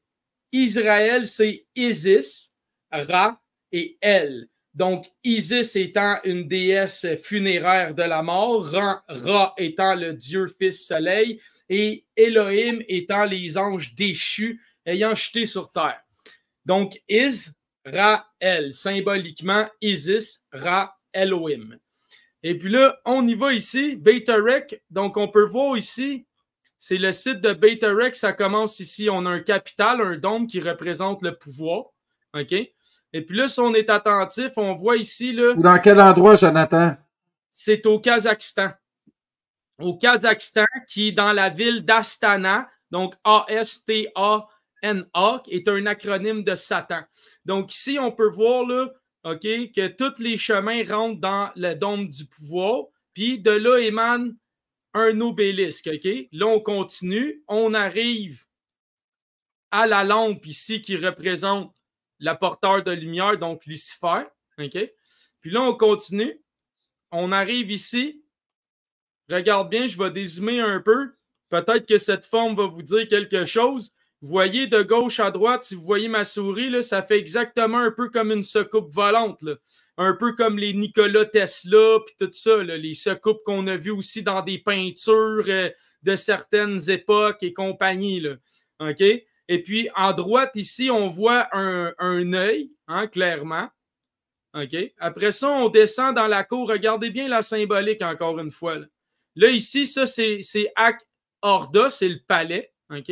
Israël, c'est Isis, Ra et El. Donc, Isis étant une déesse funéraire de la mort, Ra étant le dieu fils soleil, et Elohim étant les anges déchus ayant chuté sur terre. Donc, Ra-El, symboliquement Isis, Ra, Elohim. Et puis là, on y va ici, Beta Rec. Donc, on peut voir ici, c'est le site de Beta Rec. Ça commence ici. On a un capital, un dôme qui représente le pouvoir. OK? Et puis là, si on est attentif, on voit ici. Là, dans quel endroit, Jonathan? C'est au Kazakhstan. Au Kazakhstan, qui est dans la ville d'Astana. Donc, A-S-T-A-N-A, est un acronyme de Satan. Donc, ici, on peut voir là, OK, que tous les chemins rentrent dans le dôme du pouvoir. Puis de là émane un obélisque. OK? Là, on continue. On arrive à la lampe ici qui représente l'apporteur de lumière, donc Lucifer. OK? Puis là, on continue. On arrive ici. Regarde bien, je vais dézoomer un peu. Peut-être que cette forme va vous dire quelque chose. Vous voyez de gauche à droite, si vous voyez ma souris, là, ça fait exactement un peu comme une soucoupe volante. Là. Un peu comme les Nikola Tesla, puis tout ça. Là, les soucoupes qu'on a vues aussi dans des peintures de certaines époques et compagnie. Là. OK? Et puis, en droite, ici, on voit un œil, hein, clairement. OK? Après ça, on descend dans la cour. Regardez bien la symbolique, encore une fois. Là ici, ça, c'est Ak Orda, c'est le palais. OK?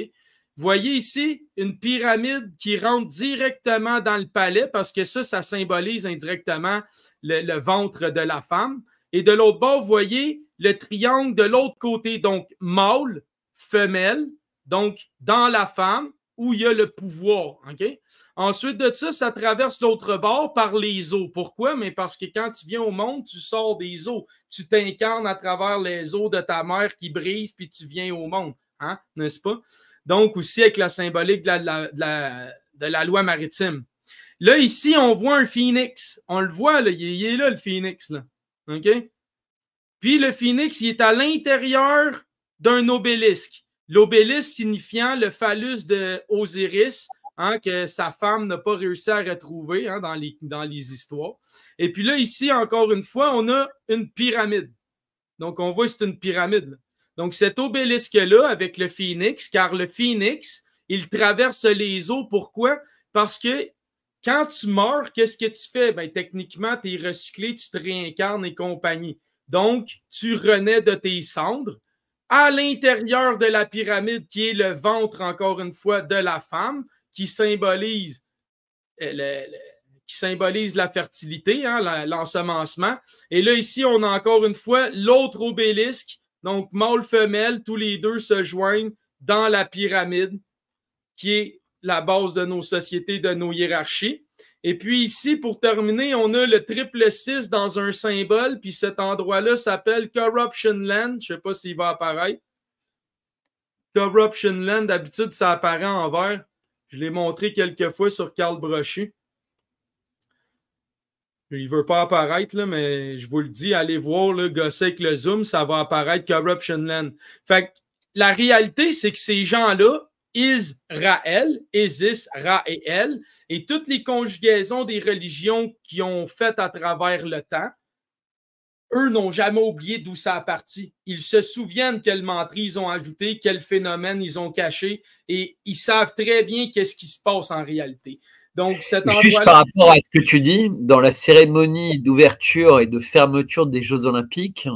Vous voyez ici une pyramide qui rentre directement dans le palais parce que ça symbolise indirectement le ventre de la femme. Et de l'autre bord, vous voyez le triangle de l'autre côté. Donc, mâle, femelle, donc dans la femme. où il y a le pouvoir. Okay? Ensuite de ça, ça traverse l'autre bord par les os. Pourquoi? Mais parce que quand tu viens au monde, tu sors des os. Tu t'incarnes à travers les os de ta mère qui brisent, puis tu viens au monde. Hein? N'est-ce pas? Donc, aussi avec la symbolique de la loi maritime. Là, ici, on voit un phénix. On le voit, là, il est là, le phénix. Là. OK? Puis le phénix, il est à l'intérieur d'un obélisque. L'obélisque signifiant le phallus d'Osiris, hein, que sa femme n'a pas réussi à retrouver hein, dans les histoires. Et puis là, ici, encore une fois, on a une pyramide. Donc, on voit que c'est une pyramide. Là. Donc, cet obélisque-là, avec le phénix, car le phénix, il traverse les eaux. Pourquoi? Parce que quand tu meurs, qu'est-ce que tu fais? Ben, techniquement, tu es recyclé, tu te réincarnes et compagnie. Donc, tu renais de tes cendres à l'intérieur de la pyramide, qui est le ventre, encore une fois, de la femme, qui symbolise la fertilité, hein, l'ensemencement. Et là, ici, on a encore une fois l'autre obélisque. Donc, mâle-femelle, tous les deux se joignent dans la pyramide, qui est la base de nos sociétés, de nos hiérarchies. Et puis ici, pour terminer, on a le triple 6 dans un symbole, puis cet endroit-là s'appelle Corruption Land. Je ne sais pas s'il va apparaître. Corruption Land, d'habitude, ça apparaît en vert. Je l'ai montré quelques fois sur Carl Brochu. Il ne veut pas apparaître, là, mais je vous le dis, allez voir, là, gosser avec le zoom, ça va apparaître Corruption Land. Fait que la réalité, c'est que ces gens-là, Israël, Isis, Raël, et toutes les conjugaisons des religions qui ont fait à travers le temps, eux n'ont jamais oublié d'où ça a parti. Ils se souviennent quelle menterie ils ont ajouté, quel phénomène ils ont caché, et ils savent très bien qu'est-ce qui se passe en réalité. Donc, juste par rapport à ce que tu dis, dans la cérémonie d'ouverture et de fermeture des Jeux Olympiques,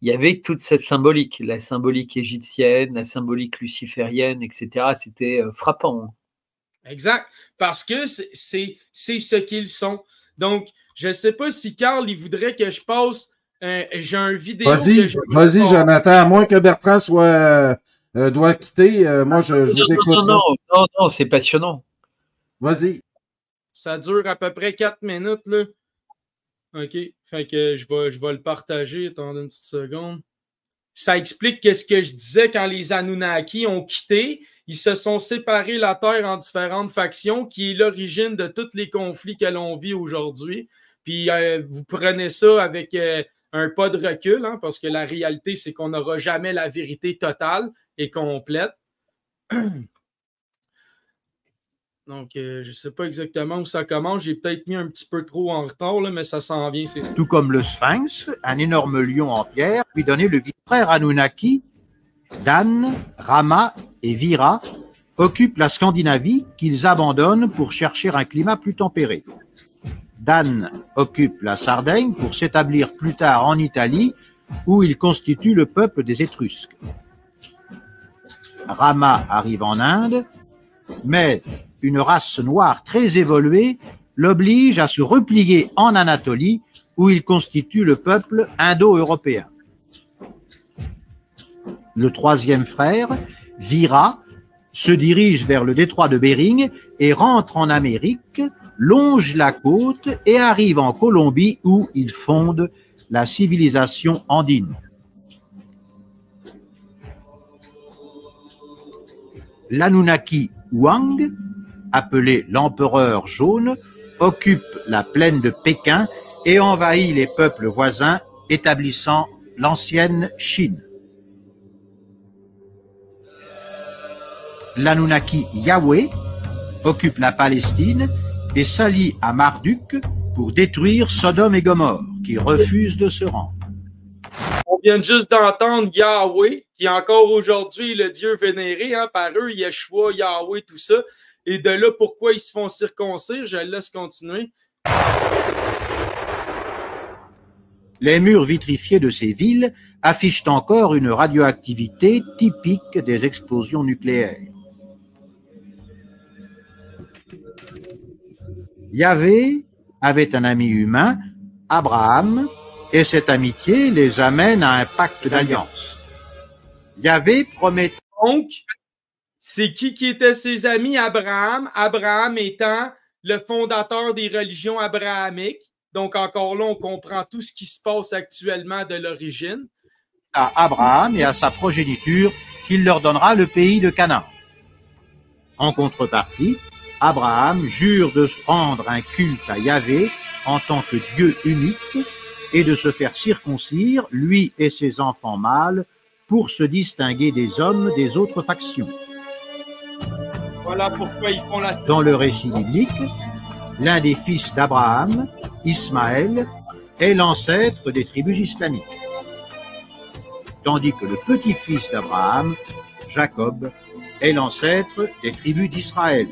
il y avait toute cette symbolique, la symbolique égyptienne, la symbolique luciférienne, etc. C'était frappant. Exact, parce que c'est ce qu'ils sont. Donc, je ne sais pas si Carl, il voudrait que je passe, j'ai un vidéo. Vas-y, Jonathan, à moins que Bertrand doit quitter, moi je vous écoute. Non, c'est passionnant. Vas-y. Ça dure à peu près 4 minutes, là. OK. Fait que je vais le partager. Attendez une petite seconde. Ça explique qu'est-ce que je disais quand les Anunnaki ont quitté. Ils se sont séparés la Terre en différentes factions, qui est l'origine de tous les conflits que l'on vit aujourd'hui. Puis vous prenez ça avec un pas de recul, hein, parce que la réalité, c'est qu'on n'aura jamais la vérité totale et complète. Donc, je ne sais pas exactement où ça commence. J'ai peut-être mis un petit peu trop en retard, là, mais ça s'en vient. Tout comme le Sphinx, un énorme lion en pierre, lui donnait le frère Anunnaki, Dan, Rama et Vira, occupent la Scandinavie qu'ils abandonnent pour chercher un climat plus tempéré. Dan occupe la Sardaigne pour s'établir plus tard en Italie, où il constitue le peuple des Étrusques. Rama arrive en Inde, mais une race noire très évoluée l'oblige à se replier en Anatolie, où il constitue le peuple indo-européen. Le troisième frère, Vira, se dirige vers le détroit de Bering et rentre en Amérique, longe la côte et arrive en Colombie, où il fonde la civilisation andine. L'Anunnaki Huang, appelé l'empereur jaune, occupe la plaine de Pékin et envahit les peuples voisins, établissant l'ancienne Chine. L'Anunnaki Yahweh occupe la Palestine et s'allie à Marduk pour détruire Sodome et Gomorrhe, qui refusent de se rendre. On vient juste d'entendre Yahweh, qui est encore aujourd'hui le Dieu vénéré, hein, par eux, Yeshua, Yahweh, tout ça. Et de là, pourquoi ils se font circoncire, je laisse continuer. Les murs vitrifiés de ces villes affichent encore une radioactivité typique des explosions nucléaires. Yahvé avait un ami humain, Abraham, et cette amitié les amène à un pacte d'alliance. Yahvé promet... Donc, C'est qui étaient ses amis? Abraham. Abraham étant le fondateur des religions abrahamiques. Donc, encore là, on comprend tout ce qui se passe actuellement de l'origine. À Abraham et à sa progéniture qu'il leur donnera le pays de Canaan. En contrepartie, Abraham jure de se rendre un culte à Yahvé en tant que Dieu unique et de se faire circoncire, lui et ses enfants mâles, pour se distinguer des hommes des autres factions. Voilà pourquoi ils font la... Dans le récit biblique, l'un des fils d'Abraham, Ismaël, est l'ancêtre des tribus islamiques, tandis que le petit-fils d'Abraham, Jacob, est l'ancêtre des tribus d'Israël.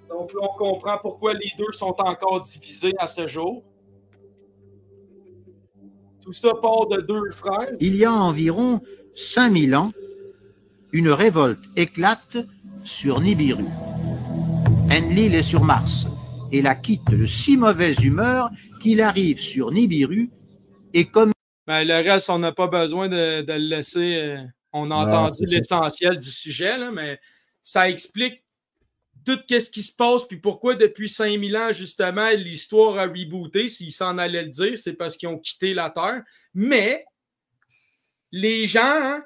Donc là, on comprend pourquoi les deux sont encore divisés à ce jour. Tout ça part de deux frères. Il y a environ 5000 ans, une révolte éclate sur Nibiru. Enlil est sur Mars et la quitte de si mauvaise humeur qu'il arrive sur Nibiru et comme... Ben, le reste, on n'a pas besoin de le laisser. On a entendu l'essentiel du sujet, là, mais ça explique tout ce qui se passe, puis pourquoi depuis 5000 ans, justement, l'histoire a rebooté, s'ils s'en allaient le dire, c'est parce qu'ils ont quitté la Terre. Mais les gens, hein,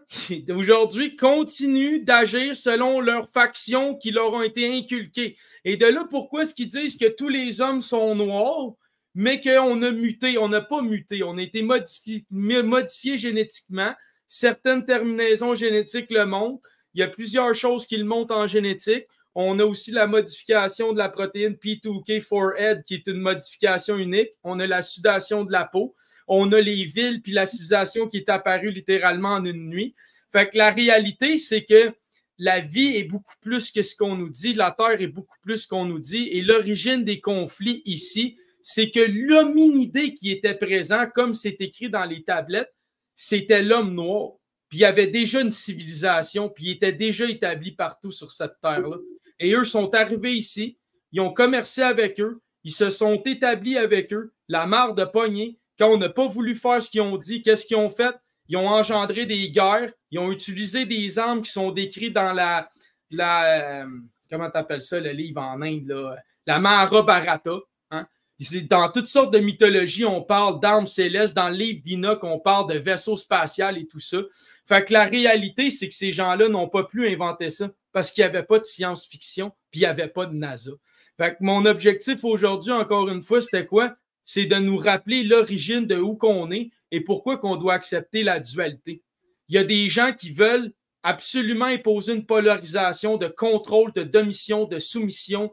aujourd'hui, continuent d'agir selon leurs factions qui leur ont été inculquées. Et de là, pourquoi est-ce qu'ils disent que tous les hommes sont noirs, mais qu'on a muté? On n'a pas muté, on a été modifié génétiquement. Certaines terminaisons génétiques le montrent. Il y a plusieurs choses qui le montrent en génétique. On a aussi la modification de la protéine P2K4ED, qui est une modification unique. On a la sudation de la peau. On a les villes puis la civilisation qui est apparue littéralement en une nuit. Fait que la réalité, c'est que la vie est beaucoup plus que ce qu'on nous dit. La Terre est beaucoup plus qu'on nous dit. Et l'origine des conflits ici, c'est que l'hominidé qui était présent, comme c'est écrit dans les tablettes, c'était l'homme noir. Puis il y avait déjà une civilisation, puis il était déjà établi partout sur cette terre-là. Et eux sont arrivés ici, ils ont commercé avec eux, ils se sont établis avec eux, la marre de pogner. Quand on n'a pas voulu faire ce qu'ils ont dit, qu'est-ce qu'ils ont fait? Ils ont engendré des guerres, ils ont utilisé des armes qui sont décrites dans comment t'appelles ça, le livre en Inde, là? La Mahabharata. Hein? Dans toutes sortes de mythologies, on parle d'armes célestes. Dans le livre d'Enoch, on parle de vaisseaux spatials et tout ça. Fait que la réalité, c'est que ces gens-là n'ont pas pu inventer ça parce qu'il n'y avait pas de science-fiction puis il n'y avait pas de NASA. Fait que mon objectif aujourd'hui, encore une fois, c'était quoi? C'est de nous rappeler l'origine de où qu'on est et pourquoi qu'on doit accepter la dualité. Il y a des gens qui veulent absolument imposer une polarisation de contrôle, de domination, de soumission,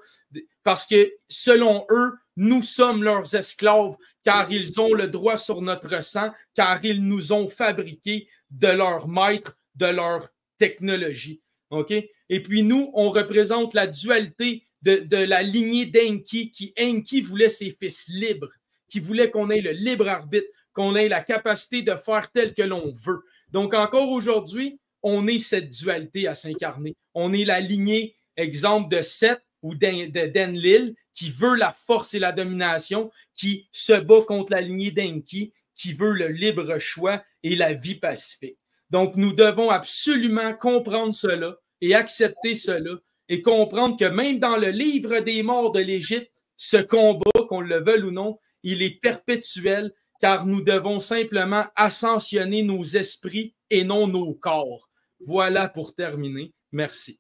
parce que selon eux, nous sommes leurs esclaves, car ils ont le droit sur notre sang, car ils nous ont fabriqués de leur maître, de leur technologie. Okay? Et puis nous, on représente la dualité de la lignée d'Enki, qui Enki voulait ses fils libres, qui voulait qu'on ait le libre arbitre, qu'on ait la capacité de faire tel que l'on veut. Donc encore aujourd'hui, on est cette dualité à s'incarner. On est la lignée, exemple, de Seth ou d'Enlil, qui veut la force et la domination, qui se bat contre la lignée d'Enki, qui veut le libre choix et la vie pacifique. Donc, nous devons absolument comprendre cela et accepter cela et comprendre que même dans le livre des morts de l'Égypte, ce combat, qu'on le veuille ou non, il est perpétuel, car nous devons simplement ascensionner nos esprits et non nos corps. Voilà pour terminer. Merci.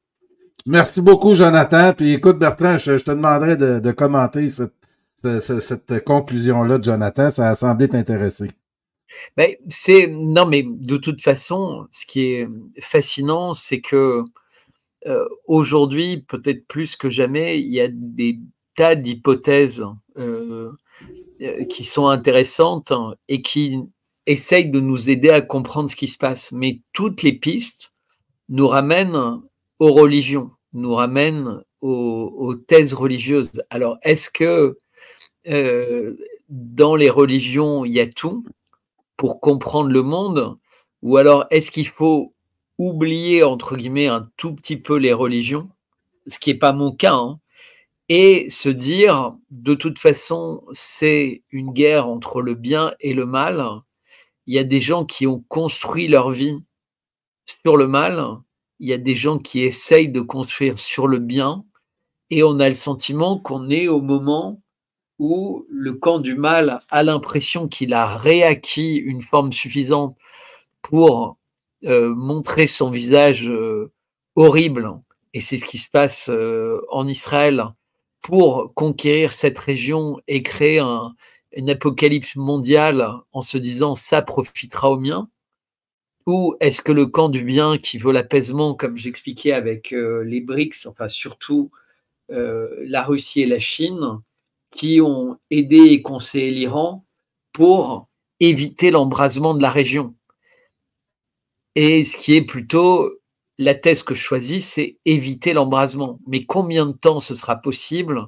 Merci beaucoup, Jonathan. Puis écoute, Bertrand, je te demanderais de commenter cette conclusion-là de Jonathan. Ça a semblé t'intéresser. Ben, non, mais de toute façon, ce qui est fascinant, c'est que aujourd'hui, peut-être plus que jamais, il y a des tas d'hypothèses qui sont intéressantes et qui essayent de nous aider à comprendre ce qui se passe. Mais toutes les pistes nous ramènent aux religions, nous ramènent aux thèses religieuses. Alors, est-ce que dans les religions, il y a tout pour comprendre le monde, ou alors est-ce qu'il faut oublier, entre guillemets, un tout petit peu les religions, ce qui n'est pas mon cas, hein, et se dire, de toute façon, c'est une guerre entre le bien et le mal, il y a des gens qui ont construit leur vie sur le mal, il y a des gens qui essayent de construire sur le bien, et on a le sentiment qu'on est au moment où le camp du mal a l'impression qu'il a réacquis une forme suffisante pour montrer son visage horrible, et c'est ce qui se passe en Israël, pour conquérir cette région et créer une apocalypse mondiale en se disant ça profitera aux miens? Ou est-ce que le camp du bien qui veut l'apaisement, comme j'expliquais avec les BRICS, enfin surtout la Russie et la Chine, qui ont aidé et conseillé l'Iran pour éviter l'embrasement de la région? Et ce qui est plutôt la thèse que je choisis, c'est éviter l'embrasement. Mais combien de temps ce sera possible?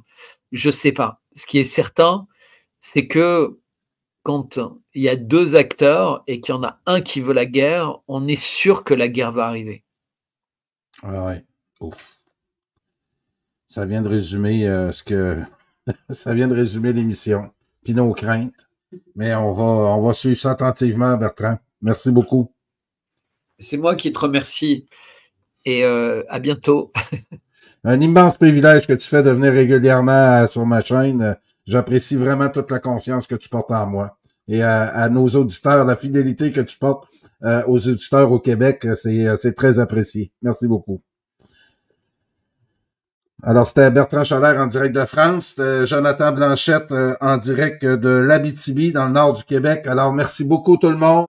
Je ne sais pas. Ce qui est certain, c'est que quand il y a deux acteurs et qu'il y en a un qui veut la guerre, on est sûr que la guerre va arriver. Ah ouais. Ouf. Ça vient de résumer ça vient de résumer l'émission. Puis nos craintes. Mais on va suivre ça attentivement, Bertrand. Merci beaucoup. C'est moi qui te remercie. Et à bientôt. Un immense privilège que tu fais de venir régulièrement sur ma chaîne. J'apprécie vraiment toute la confiance que tu portes en moi. Et à nos auditeurs, la fidélité que tu portes aux auditeurs au Québec, c'est très apprécié. Merci beaucoup. Alors, c'était Bertrand Chalère en direct de France, c'était Jonathan Blanchette en direct de l'Abitibi, dans le nord du Québec. Alors, merci beaucoup tout le monde.